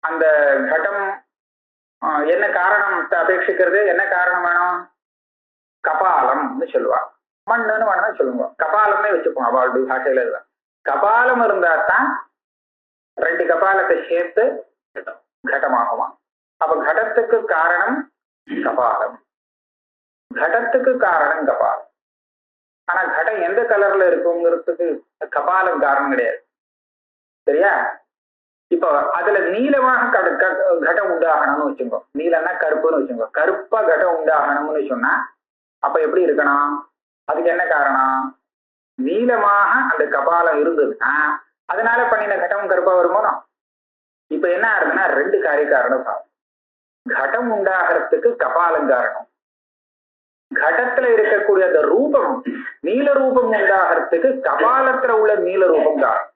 அந்த கடம் என்ன காரணம் அபேட்சிக்கிறது, என்ன காரணம் வேணும்? கபாலம்னு சொல்லுவா, மண்ணுன்னு வேணா சொல்லுவோம், கபாலம்னே வச்சுப்போம் அவளுடைய பாஷையில. இதுதான் கபாலம் இருந்தா தான் ரெண்டு கபாலத்தை சேர்த்து கடமாகுமா. அப்ப கடத்துக்கு காரணம் கபாலம், கடத்துக்கு காரணம் கபாலம். ஆனா கடம் எந்த கலர்ல இருக்குங்கிறதுக்கு கபாலம் காரணம் கிடையாது, சரியா? இப்போ அதுல நீளமாக கடம் உண்டாகணும்னு வச்சுக்கோ, நீலன்னா கருப்புன்னு வச்சுக்கோ, கருப்பா கடம் உண்டாகணும்னு சொன்னா அப்ப எப்படி இருக்கணும்? அதுக்கு என்ன காரணம்? நீளமாக அந்த கபாலம் இருந்ததுன்னா அதனால பண்ணின கடம் கருப்பா வருமோ? இப்ப என்ன ஆகுதுன்னா ரெண்டு காரிய காரணம். கடம் உண்டாகிறதுக்கு கபாலம் காரணம், கடத்துல இருக்கக்கூடிய அந்த ரூபம் நீல ரூபம் உண்டாகிறதுக்கு கபாலத்துல உள்ள நீல ரூபம் காரணம்.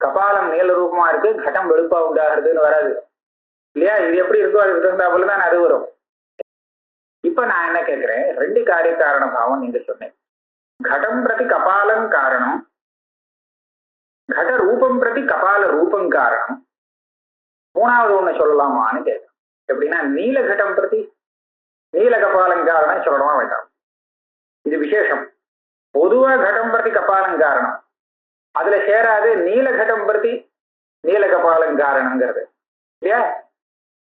கபாலம் நீல ரூபமா இருக்கு, கடம் வெளுப்பா உண்டாகிறதுன்னு வராது இல்லையா? இது எப்படி இருக்கோ அது தகுந்தாப்புலதான் அது வரும். இப்ப நான் என்ன கேட்கிறேன், ரெண்டு காரிய காரண பாவம் நீங்க சொன்னேன். கடம் பிரதி கபாலம் காரணம், கட ரூபம் பிரதி கபால ரூபம் காரணம். மூணாவது ஒண்ணு சொல்லலாமான்னு கேட்கிறேன். எப்படின்னா நீல கடம் பிரதி நீல கபாலம் காரணம் சொல்லணுமா வேண்டாம்? இது விசேஷம். பொதுவா கடம் பிரதி கபாலம் காரணம், அதுல சேராது நீல கடம் பிரதி நீல கபாலம் காரணங்கிறது இல்லையா?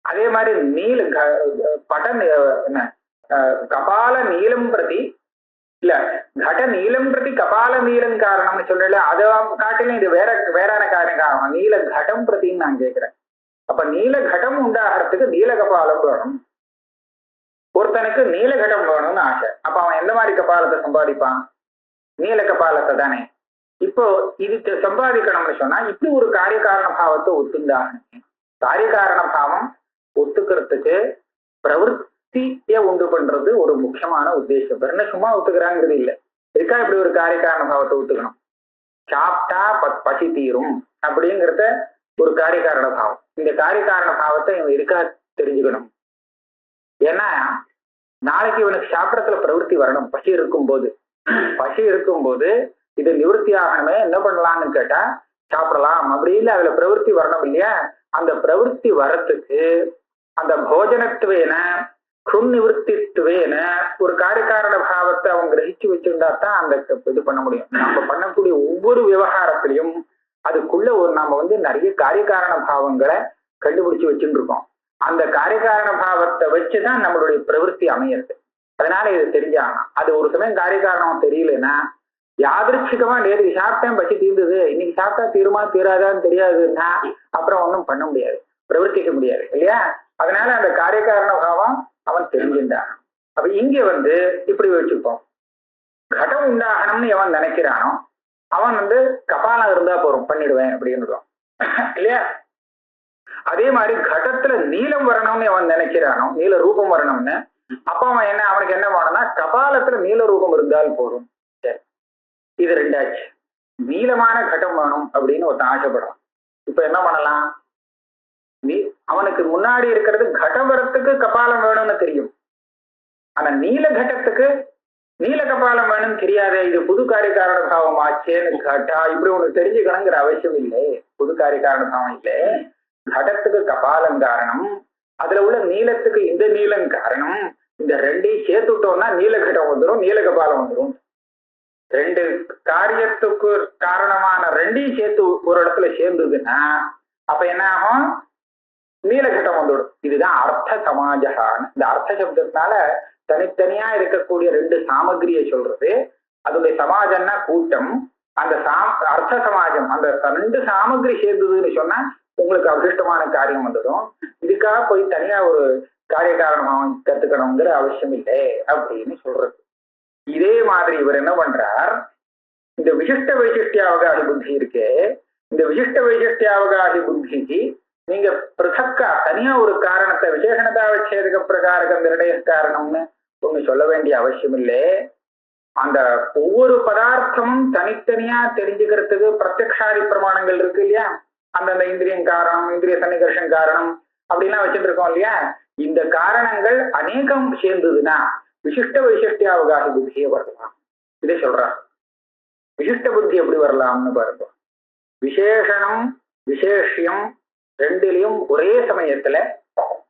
அதே மாதிரி நீல படம் என்ன கபால நீளம் பிரதி இல்ல கட நீளம் பிரதி கபால நீளம் காரணம்னு சொல்லல, அதை காட்டிலும் இது வேறான காரணம். நீல கடம் பிரதின்னு நான் கேட்கிறேன். அப்ப நீல கடம் உண்டாகிறதுக்கு நீல கபாலம் வேணும். ஒருத்தனுக்கு நீல கடம் வேணும்னு ஆசை, அப்ப அவன் எந்த மாதிரி கபாலத்தை சம்பாதிப்பான்? நீல கபாலத்தை தானே. இப்போ இதுக்கு சம்பாதிக்கணும்னு சொன்னா இப்படி ஒரு காரிய காரண பாவத்தை ஒத்துண்டாகணும். காரிய காரண பாவம் ஒத்துக்கிறதுக்கு பிரவருத்திய உண்டு பண்றது ஒரு முக்கியமான உத்தேசம். என்ன சும்மா ஒத்துக்கிறாங்கிறது இல்லை, இருக்கா இப்படி ஒரு காரிய காரண பாவத்தை ஒத்துக்கணும். சாப்பிட்டா பசி தீரும் அப்படிங்கிறத ஒரு காரிய காரண பாவம். இந்த காரிய காரண பாவத்தை இவன் இருக்கா தெரிஞ்சுக்கணும். ஏன்னா நாளைக்கு இவனுக்கு சாப்பிடத்துல பிரவருத்தி வரணும். பசி இருக்கும்போது இது நிவர்த்தி ஆகணுமே, என்ன பண்ணலாம்னு கேட்டா சாப்பிடலாம் அப்படின்னு அதுல பிரவருத்தி வரணும் இல்லையா? அந்த பிரவருத்தி வரத்துக்கு அந்த போஜனத்துவேன குன்னிவர்த்தித்துவேன ஒரு காரியகாரண பாவத்தை அவன் கிரகிச்சு வச்சிருந்தா தான் அந்த இது பண்ண முடியும். நம்ம பண்ணக்கூடிய ஒவ்வொரு விவகாரத்திலையும் அதுக்குள்ள நாம நிறைய காரியகாரண பாவங்களை கண்டுபிடிச்சு வச்சுட்டு இருக்கோம். அந்த காரியகாரண பாவத்தை வச்சுதான் நம்மளுடைய பிரவருத்தி அமையிறது. அதனால இது தெரிஞ்சாகணும். அது ஒரு சமயம் காரியகாரணம் தெரியலன்னா யாதிருச்சிகமா நேருக்கு சாப்பிட்டேன் பசி தீர்ந்தது, இன்னைக்கு சாப்பிட்டா தீருமா தீராதான்னு தெரியாதுன்னா அப்புறம் ஒன்றும் பண்ண முடியாது, பிரவர்த்திக்க முடியாது இல்லையா? அதனால அந்த காரியகாரண பாவம் அவன் தெரிஞ்சுட்டான். அப்ப இங்க இப்படி வச்சுப்போம், கடம் உண்டாகணும்னு எவன் நினைக்கிறானோ அவன் கபாலம் இருந்தா போறோம் பண்ணிடுவேன் அப்படின்னு இல்லையா? அதே மாதிரி கடத்துல நீளம் வரணும்னு அவன் நினைக்கிறானோ, நீல ரூபம் வரணும்னு, அப்ப அவன் என்ன அவனுக்கு என்ன வேணும்னா கபாலத்துல நீல ரூபம் இருந்தால் போதும். இது ரெண்டாச்சு. நீளமான கட்டம் வேணும் அப்படின்னு ஒருத்தன் ஆசைப்படுறான். இப்ப என்ன பண்ணலாம்? அவனுக்கு முன்னாடி இருக்கிறது கடவரத்துக்கு கபாலம் வேணும்னு தெரியும், ஆனா நீல கட்டத்துக்கு நீல கபாலம் வேணும்னு தெரியாதே. இது புது காரியகாரண பாவம் ஆச்சேன்னு கட்டா இப்படி ஒண்ணு தெரிஞ்சுக்கணுங்கிற அவசியம் இல்லை. புது காரியகாரண பாவம் இல்லை, கடத்துக்கு கபாலம் காரணம், அதுல உள்ள நீளத்துக்கு இந்த நீளம் காரணம். இந்த ரெண்டையும் சேர்த்துட்டோம்னா நீலகட்டம் வந்துடும், நீல கபாலம் வந்துடும். ரெண்டு காரியத்துக்கு காரணமான ரெண்டையும் சேர்த்து ஒரு இடத்துல சேர்ந்ததுன்னா அப்ப என்ன ஆகும்? நீலகட்டம் வந்துடும். இதுதான் அர்த்த சமாஜகான்னு. இந்த அர்த்த சப்தத்தினால தனித்தனியா இருக்கக்கூடிய ரெண்டு சாமகிரியை சொல்றது. அதோடைய சமாஜம்னா கூட்டம். அந்த அர்த்த சமாஜம் அந்த ரெண்டு சாமகிரி சேர்ந்ததுன்னு சொன்னா உங்களுக்கு அபிஷ்டமான காரியம் வந்துடும். இதுக்காக போய் தனியா ஒரு காரிய காரணம் கத்துக்கணுங்கிற அவசியம் இல்லை அப்படின்னு சொல்றது. இதே மாதிரி இவர் என்ன பண்றார், இந்த விசிஷ்ட வைசிஷ்டியாவகாதி புத்தி இருக்கே, இந்த விசிஷ்ட வைசிஷ்டியாவகாதி புத்திக்கு நீங்க பிருத்தக்கா தனியா ஒரு காரணத்தை விசேஷணதாவச்சேதக பிரகாரக நிர்ணய காரணம்னு ஒண்ணு சொல்ல வேண்டிய அவசியம் இல்லை. அந்த ஒவ்வொரு பதார்த்தமும் தனித்தனியா தெரிஞ்சுக்கிறதுக்கு பிரத்யக்ஷாதி பிரமாணங்கள் இருக்கு இல்லையா, அந்தந்த இந்திரியம் காரணம், இந்திரிய சன்னிகர்ஷன் காரணம் அப்படிலாம் வச்சுட்டு இருக்கோம் இல்லையா. இந்த காரணங்கள் அநேகம் சேர்ந்ததுன்னா விசிஷ்ட வைசிஷ்டிய அவகாசி புத்தியே வரலாம். இதை சொல்றான். விசிஷ்ட புத்தி எப்படி வரலாம்னு பாருங்க. விசேஷணம் விசேஷியம் ரெண்டுலயும் ஒரே சமயத்துல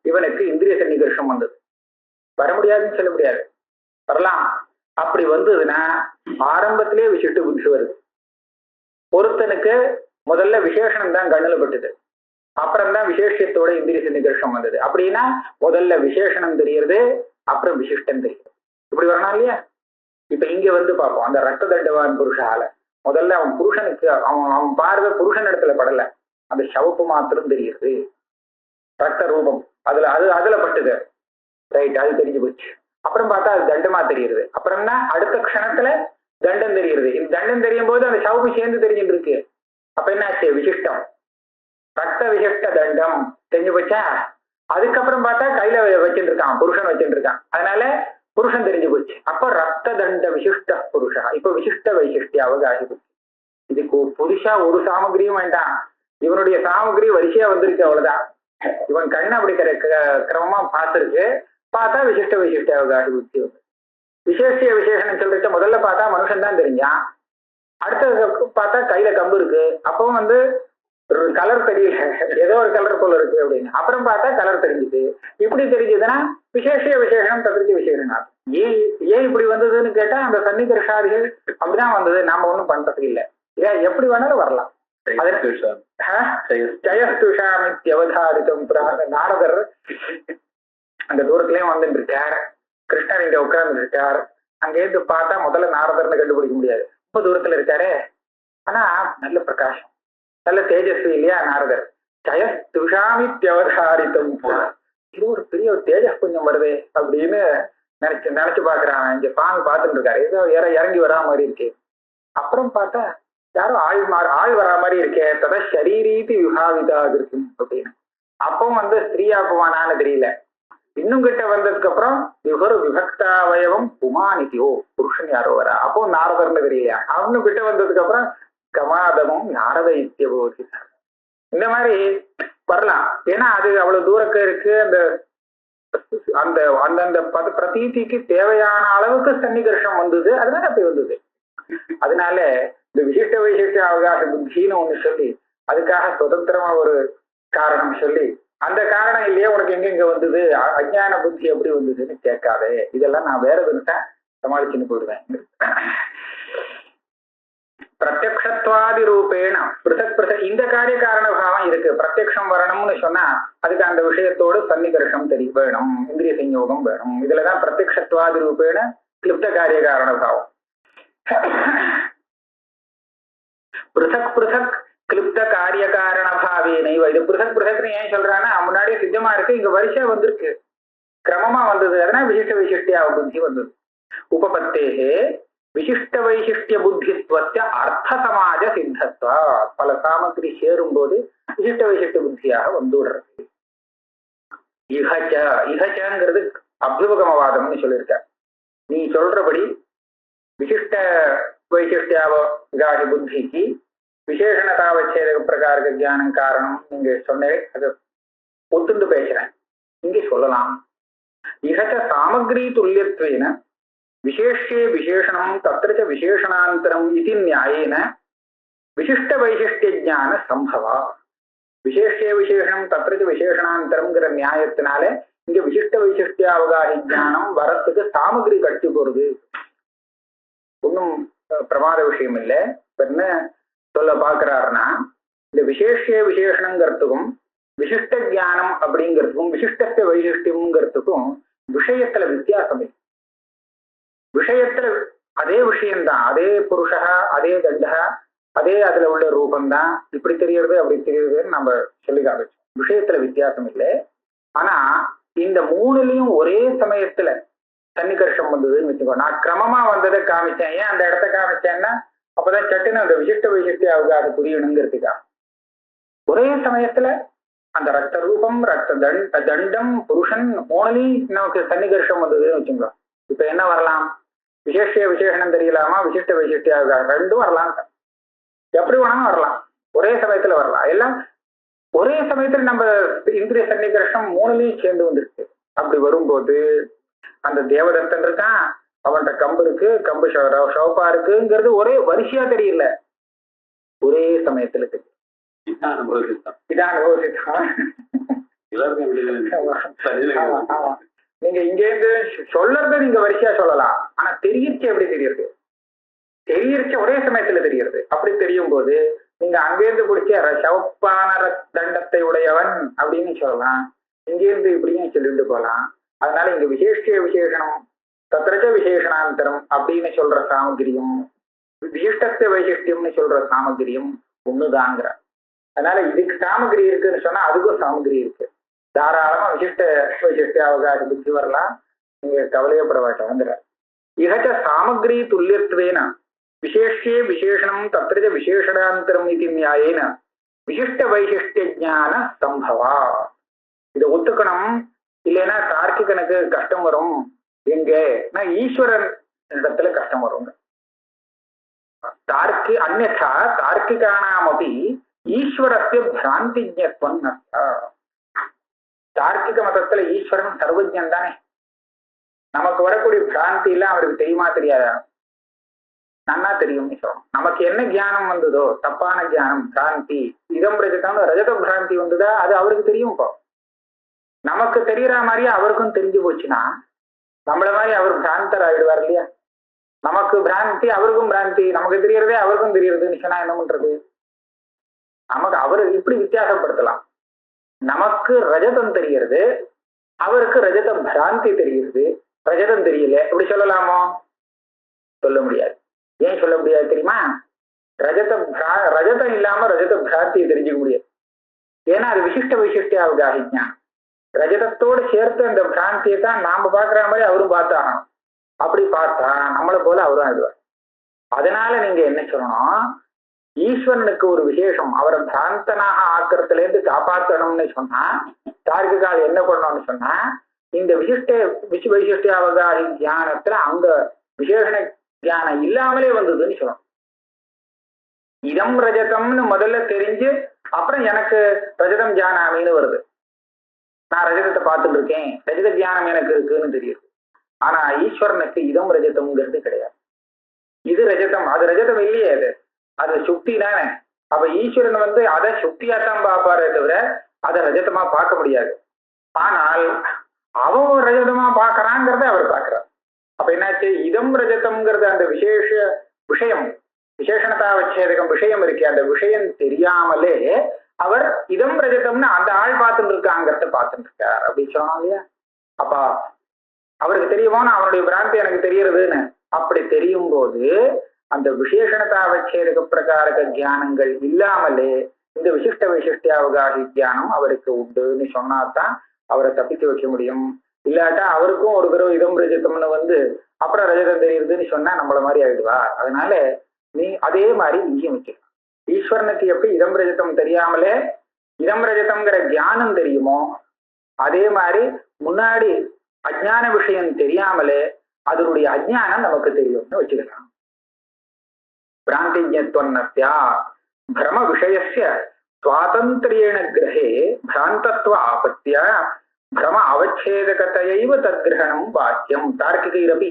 இவனுக்கு இந்திரிய சன்னிகர்ஷம் வந்தது. வர முடியாதுன்னு சொல்ல முடியாது, வரலாம். அப்படி வந்ததுன்னா ஆரம்பத்திலே விசிஷ்ட புத்தி வருது. ஒருத்தனுக்கு முதல்ல விசேஷனம் தான் கண்ணுல பட்டுது, அப்புறம்தான் விசேஷத்தோட இந்திரிய சன்னிகர்ஷம் வந்தது. அப்படின்னா முதல்ல விசேஷனம் தெரியுது, அப்புறம் விசிஷ்டம் தெரியுது. இப்படி வரணும் இல்லையா. இப்ப இங்க வந்து பார்ப்போம். அந்த ரத்த தண்டவான் புருஷால முதல்ல அவன் புருஷனுக்கு அவன் பார்வை புருஷன் இடத்துல படல, அந்த சவப்பு மாத்திரம் தெரியுது, ரத்த ரூபம் அதுல பட்டுது. ரைட், அது தெரிஞ்சு போச்சு. அப்புறம் பார்த்தா அது தண்டமா தெரியுது. அப்புறம்னா அடுத்த க்ஷணத்துல தண்டம் தெரியுது. இந்த தண்டம் தெரியும் போது அந்த சவப்பு சேர்ந்து தெரிஞ்சுட்டு இருக்கு. அப்ப என்ன ஆச்சு? விசிஷ்டம், ரத்த விசிஷ்ட தண்டம் தெரிஞ்சு போச்சா. அதுக்கப்புறம் பார்த்தா கையில வச்சுட்டு இருக்கான், புருஷன் வச்சுட்டு இருக்கான், அதனால புருஷன் தெரிஞ்சு போச்சு. அப்ப ரத்த தண்ட விசிஷ்ட புருஷா. இப்ப விசிஷ்ட வைசிஷ்டிய அவகாசி புத்தி. இதுக்கு புதுசா ஒரு சாமகிரியும் வேண்டாம், இவனுடைய சாமகிரி வரிசையா வந்திருக்கு, அவ்வளவுதான். இவன் கண்ணு அப்படி கிரமமா பார்த்துருக்கு. பார்த்தா விசிஷ்ட வைசிஷ்டிய அவகாசி புத்தி வந்து விசேஷிய விசேஷம் சொல்லிட்டு முதல்ல பார்த்தா மனுஷன் தான் தெரிஞ்சான். அடுத்தது பார்த்தா கையில கம்பு இருக்கு, அப்பவும் வந்து கலர் தெரியல, ஏதோ ஒரு கலர் போல இருக்கு அப்படின்னு. அப்புறம் பார்த்தா கலர் தெரிஞ்சுது. இப்படி தெரிஞ்சதுன்னா விசேஷிய விசேஷம் தவிர்த்து விசேஷனா. ஏன் இப்படி வந்ததுன்னு கேட்டா அந்த சன்னிகர்ஷாதிகள் அப்படிதான் வந்தது, நாம ஒண்ணும் பண்றது இல்லை. ஏன் எப்படி வேணாலும் வரலாம். ஜயஸ்துஷாமித்யவதாரிதம் நாரதர் அந்த தூரத்துலயும் வந்துட்டு இருக்கார், கிருஷ்ணர் இங்க உட்கார்ந்து இருக்கார். அங்கேருந்து பார்த்தா முதல்ல நாரதர்னு கண்டுபிடிக்க முடியாது, ரொம்ப தூரத்துல இருக்காரு. ஆனா நல்ல பிரகாசம், நல்ல தேஜஸ்வி இல்லையா நாரதர். ஜயஸ்துஷாமித்யவதாரிதம், இது ஒரு பெரிய ஒரு தேஜஸ் கொஞ்சம் வருது அப்படின்னு நினைச்சு பாக்குறான். இங்க சாமி பார்த்துட்டு இருக்காரு, ஏதோ இறங்கி வரா மாதிரி இருக்கு. அப்புறம் பார்த்தா யாரும் ஆள் வரா மாதிரி இருக்கே, தத ஷரீரீதி விபாவிதா இருக்கும் அப்படின்னு. அப்பவும் வந்து ஸ்திரீயா போவானான்னு தெரியல. இன்னும் கிட்ட வந்ததுக்கு அப்புறம் விவர விபக்தாவயவம் புமானிதியோ, புருஷன் யாரோ வரா, அப்போ நாரதர்னு தெரியலையா. அவனும் கிட்ட வந்ததுக்கு அப்புறம் கமாதமும் நாரத இத்தியபோதி. இந்த மாதிரி வரலாம். ஏன்னா அது அவ்வளவு தூரக்க இருக்கு. அந்த அந்தந்த பிரதீதிக்கு தேவையான அளவுக்கு சன்னிகர்ஷம் வந்தது, அதனால அப்படி வந்தது. அதனால இந்த விசிஷ்ட வைசிஷ்ட அவகாச புத்தின்னு ஒண்ணு சொல்லி அதுக்காக சுதந்திரமா ஒரு காரணம் சொல்லி அந்த காரணம் இல்லையே உனக்கு எங்க வந்தது, அஜ்ஞான புத்தி எப்படி வந்ததுன்னு கேட்காதே. இதெல்லாம் நான் வேற விட்டா சமாளிச்சுன்னு போயிடுவேன். பிரத்யக்ஷத்வாதி ரூபேண பிருத்தக் இந்த காரிய காரண பாவம் இருக்கு. பிரத்யக்ஷம் வரணும்னு சொன்னா அதுக்கு அந்த விஷயத்தோடு சன்னிகர்ஷம் வேணும், இந்திரிய சஞ்யோகம் வேணும். இதுலதான் பிரத்யக்ஷத்வாதி ரூபேண கிளிப்த காரிய காரண பாவம். பிருத்தக் பிருத்தக் கிளிப்த காரிய காரண பாவேனை. இது பிருத்தக் பிருத்தக்னு ஏன் சொல்றான்னா முன்னாடியே சித்தமா இருக்கு, இங்க வரிசை வந்திருக்கு, கிரமமா வந்தது. அதனால விசிஷ்ட வைசிஷ்டிய புத்தி வந்தது. உபபத்தேகே விசிஷ்ட வைசிஷ்டிய புத்தித்வஸ்ய அர்த்த சமாஜ சித்தத்வா. பல சாமகிரி சேரும் போது விசிஷ்ட வைசிஷ்ட புத்தியாக வந்துடுறது. இகச்சங்கிறது அபியுபகமவாதம்னு சொல்லியிருக்க. நீ சொல்றபடி விசிஷ்ட வைசிஷ்டியாவகாசி புத்திக்கு விசேஷணதாவச்சேதக பிரகாரக ஜானம் காரணம் நீங்க சொன்னே, அதை ஒத்துண்டு பேசுறேன். இங்கே சொல்லலாம். இகச்ச சாமகிரி துல்லியத்வேன விசேஷே விசேஷணம் தத்ர விசேஷணாந்தரம் இது நியாயேன விசிஷ்ட வைசிஷ்டிய ஞான சம்பவா. விசேஷே விசேஷணம் தத்ர விசேஷணாந்தரம்ங்கிற நியாயத்தினால இங்க விசிஷ்ட வைசிஷ்டிய அவகாசி ஞானம் வரத்துக்கு சாமகிரி கட்டி போறது. ஒன்னும் பிரமாத விஷயம் இல்லை. என்ன சொல்ல பாக்குறாருன்னா இந்த விசேஷ விசேஷணங்கிறதுக்கும் விசிஷ்ட ஜானம் அப்படிங்கிறதுக்கும் விசிஷ்ட வைசிஷ்டியம்ங்கிறதுக்கும் விஷயத்துல வித்தியாசம் இல்லை. விஷயத்துல அதே விஷயம்தான், அதே புருஷா, அதே தண்டா, அதே அதுல உள்ள ரூபம்தான். இப்படி தெரியறது அப்படி தெரியறதுன்னு நம்ம சொல்லி காமிச்சோம். விஷயத்துல வித்தியாசம் இல்லை. ஆனா இந்த மூணுலயும் ஒரே சமயத்துல சன்னிகர்ஷம் வந்ததுன்னு வச்சுக்கோ. நான் கிரமமா வந்ததை காமிச்சேன். ஏன் அந்த இடத்த காமிச்சேன்னா அப்பதான் சட்டுன்னு அந்த விசிஷ்ட வைசிஷ்டிய அவகாசம் புரியணுங்கிறதுக்கா. ஒரே சமயத்துல அந்த ரத்த ரூபம், ரத்த தண்டம், புருஷன் மூணுலையும் நமக்கு சன்னிகர்ஷம் வந்ததுன்னு வச்சுங்களோம். இப்ப என்ன வரலாம்? விசேஷ விசேஷனம் தெரியலாமா, விசிஷ்ட விசிஷ்டியாக ரெண்டும் வரலாம். எப்படி வேணாலும் வரலாம், ஒரே சமயத்துல வரலாம். எல்லாம் ஒரே சமயத்துல நம்ம இந்திரிய சன்னிகர்ஷம் மூணுலையும் சேர்ந்து வந்திருக்கு. அப்படி வரும்போது அந்த தேவதத்தன் இருக்கான், அவன்கிட்ட கம்பு இருக்கு, கம்பு ஷவப்பா இருக்குங்கிறது ஒரே வரிசையா தெரியல, ஒரே சமயத்துல தெரியும். இதான் அனுபவசித்தான். நீங்க இங்க இருந்து சொல்றத நீங்க வரிசையா சொல்லலாம், ஆனா தெரியச்சு எப்படி தெரியுது? தெரியச்சு ஒரே சமயத்துல தெரியுது. அப்படி தெரியும் போது நீங்க அங்கேருந்து பிடிச்ச சவப்பான தண்டத்தை உடையவன் அப்படின்னு சொல்லலாம், இங்கேருந்து இப்படியும் சொல்லிட்டு போகலாம். அதனால இங்க விசேஷ விசேஷனம், தத்ரஜ விசேஷனாந்தரம் அப்படின்னு சொல்ற சாமகிரியும் விசிஷ்டத்தை வைசிஷ்டியம்னு சொல்ற சாமகிரியும் ஒண்ணுதாங்கிற. அதனால இதுக்கு சாமகிரி இருக்குன்னு சொன்னா அதுக்கும் சாமகிரி இருக்கு. தாராளமா விசிஷ்ட வைசிஷ்டிய அவகாசம் புத்தி வரலாம், நீங்க கவலையப்பட வேண்டாங்கிற. இகச்ச சாமகிரி துல்லியத்வேன விசேஷே விசேஷனம் தத்ரஜ விசேஷணாந்தரம் இது நியாயேன விசிஷ்ட வைசிஷ்டிய ஞான சம்பவா. இதை ஒத்துக்கணும், இல்லைன்னா தார்க்கிகனுக்கு கஷ்டம் வரும். எங்க ஈஸ்வரன் இடத்துல கஷ்டம் வரும். அந்நா தார்க்கிகானாமபி ஈஸ்வரஸ்ய பிராந்திஜத்வம் நஸ்தா. தார்க்கிக மதத்துல ஈஸ்வரன் சர்வஜன் தானே. நமக்கு வரக்கூடிய பிராந்தி எல்லாம் அவருக்கு தெரியுமா தெரியாதா? நன்னா தெரியும். நமக்கு என்ன ஞானம் வந்ததோ, தப்பான ஞானம், பிராந்தி, இதம் ரஜதம் ரஜத பிராந்தி வந்ததா, அது அவருக்கு தெரியும். இப்போ நமக்கு தெரியற மாதிரியே அவருக்கும் தெரிஞ்சு போச்சுன்னா நம்மள மாதிரி அவர் பிராந்தர் ஆயிடுவார் இல்லையா? நமக்கு பிராந்தி, அவருக்கும் பிராந்தி, நமக்கு தெரியறதே அவருக்கும் தெரியறதுன்னு சொன்னா என்ன பண்றது? நமக்கு அவரு இப்படி வித்தியாசப்படுத்தலாம். நமக்கு ரஜதம் தெரிகிறது, அவருக்கு ரஜத பிராந்தி தெரிகிறது, ரஜதம் தெரியல, இப்படி சொல்லலாமோ? சொல்ல முடியாது. ஏன் சொல்ல முடியாது தெரியுமா? ரஜதம் இல்லாம ரஜத பிராந்தியை தெரிஞ்சுக்க முடியாது. ஏன்னா அது விசிஷ்ட வைசிஷ்டிய அவகாசிஞா. ரஜதத்தோடு சேர்த்து அந்த பிராந்தியை தான் நாம பாக்குற மாதிரி அவரும் பார்த்தாகணும். அப்படி பார்த்தா நம்மளை போல அவரும் ஆயிடுவார். அதனால நீங்க என்ன சொல்லணும்? ஈஸ்வரனுக்கு ஒரு விசேஷம், அவரை பிராந்தனாக ஆக்கிறதுல இருந்து காப்பாற்றணும்னு சொன்னா, தார்க்கிகால் என்ன பண்ணணும்னு சொன்னா, இந்த வைசிஷ்டிய அவகாசி தியானத்துல அங்க விசேஷண தியானம் இல்லாமலே வந்ததுன்னு சொல்லணும். இதம் ரஜதம்னு முதல்ல தெரிஞ்சு அப்புறம் எனக்கு ரஜதம் தியானாமின்னு வருது. நான் ரஜதத்தை பார்த்துட்டு இருக்கேன், ரஜத தியானம் எனக்கு இருக்குன்னு தெரியுது. ஆனா ஈஸ்வரனுக்கு இதம் ரஜதம்ங்கிறது கிடையாது. இது ரஜதம், அது ரஜதம் இல்லையே, அது சுக்தி தானே. அப்ப ஈஸ்வரன் அதை சுக்தியாத்தான் பார்ப்பாரே தவிர அதை ரஜதமா பார்க்க முடியாது. ஆனால் அவன் ரஜதமா பார்க்கறாங்கிறத அவர் பார்க்கிறார். அப்ப என்னாச்சு? இதம் ரஜதம்ங்கிறது அந்த விசேஷ விஷயம், விசேஷணதாவச்சேதகம் விஷயம் இருக்கே, அந்த விஷயம் தெரியாமலே அவர் இதம் ரஜதம்னு அந்த ஆள் பார்த்துட்டு இருக்காங்கிறத பார்த்துட்டு இருக்கார் அப்படின்னு சொன்னோம் இல்லையா? அப்ப அவருக்கு தெரியுமோ அவனுடைய பிராந்தி எனக்கு தெரியறதுன்னு. அப்படி தெரியும் போது அந்த விசேஷணதாவச்சேதக பிரகாரக தியானங்கள் இல்லாமலே இந்த விசிஷ்ட வைசிஷ்டிய அவகாசி தியானம் அவருக்கு உண்டுன்னு சொன்னாதான் அவரை தப்பிக்க வைக்க முடியும். இல்லாட்டா அவருக்கும் ஒரு தடவை இதம் ரஜதம்னு அப்புறம் ரஜதம் தெரியுதுன்னு சொன்னா நம்மள மாதிரி ஆயிடுவா. அதனால நீ அதே மாதிரி நீயும் வச்சுக்கலாம். ஈஸ்வரனுக்கு எப்படி இதம் ரஜதம் தெரியாமலே இதம் ரஜதம்ங்கிற தியானம் தெரியுமோ, அதே மாதிரி முன்னாடி அஜ்ஞான விஷயம் தெரியாமலே அதனுடைய அஜ்ஞானம் நமக்கு தெரியும்னு வச்சுக்கலாம். பிராந்திஜத்வன்னஸ்யா பிரம விஷயஸ்ய சுவாதந்திரியேண கிரஹே பிராந்தத்வ ஆபத்திய பிரம அவச்சேதகத்தையைவ தத்கிரகணம் வாக்கியம் தார்க்கிகைரபி.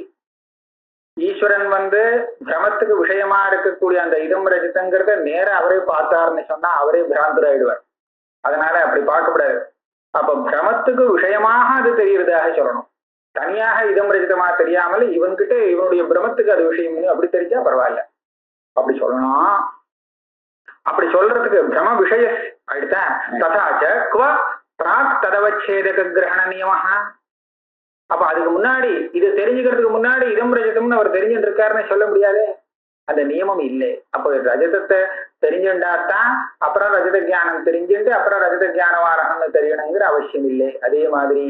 ஈஸ்வரன் பிரமத்துக்கு விஷயமா இருக்கக்கூடிய அந்த இதம் ரஜிதங்கிறத நேர அவரே பார்த்தாருன்னு சொன்னா அவரே பிராந்தராயிடுவார். அதனால அப்படி பார்க்கப்படாது. அப்ப பிரமத்துக்கு விஷயமாக அது தெரியுறதாக சொல்லணும். தனியாக இதம் ரஜிதமா தெரியாமல் இவன்கிட்ட இவனுடைய பிரமத்துக்கு அது விஷயம் அப்படி தெரிஞ்சா பரவாயில்ல, அப்படி சொல்லணும். அப்படி சொல்றதுக்கு பிரம விஷய ஆயிடுச்சா? ததாச்ச குவ பிராக் ததவச்சேதக கிரகண நியமஹ. அப்ப அதுக்கு முன்னாடி இது தெரிஞ்சுக்கிறதுக்கு முன்னாடி இதம் ரஜதம்னு அவர் தெரிஞ்சுட்டு இருக்காருன்னு சொல்ல முடியாது, அந்த நியமம் இல்லை. அப்போ ரஜதத்தை தெரிஞ்சுட்டாத்தான் அப்புறம் ரஜத தியானம் தெரிஞ்சுட்டு அப்புறம் ரஜத தியானவாரகம்னு தெரியணுங்கிற அவசியம் இல்லை. அதே மாதிரி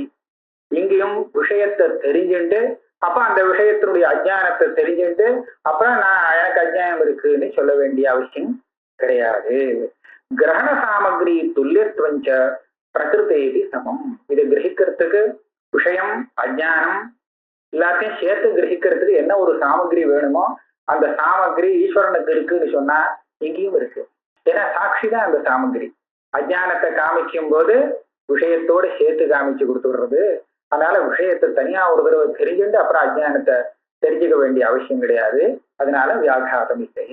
இங்கேயும் விஷயத்தை தெரிஞ்சுட்டு அப்ப அந்த விஷயத்தினுடைய அஜ்ஞானத்தை தெரிஞ்சுட்டு அப்புறம் எனக்கு அஜ்ஞானம் இருக்குன்னு சொல்ல வேண்டிய அவசியம் கிடையாது. கிரகண சாமகிரி துல்லியத்துவஞ்ச பிரகிருதேதி சமம். இதை கிரகிக்கிறதுக்கு விஷயம் அஜ்ஞானம் எல்லாத்தையும் சேர்த்து கிரகிக்கிறதுக்கு என்ன ஒரு சாமகிரி வேணுமோ அந்த சாமகிரி ஈஸ்வரனுக்கு இருக்குன்னு சொன்னா எங்கேயும் இருக்கு. ஏன்னா சாட்சி தான் அந்த சாமகிரி. அஜ்ஞானத்தை காமிக்கும் போது விஷயத்தோட சேர்த்து காமிச்சு கொடுத்துடுறது. அதனால விஷயத்தை தனியா ஒரு தடவை தெரிஞ்சுட்டு அப்புறம் அஜ்ஞானத்தை தெரிஞ்சுக்க வேண்டிய அவசியம் கிடையாது. அதனால வியாகாதம் இல்லை.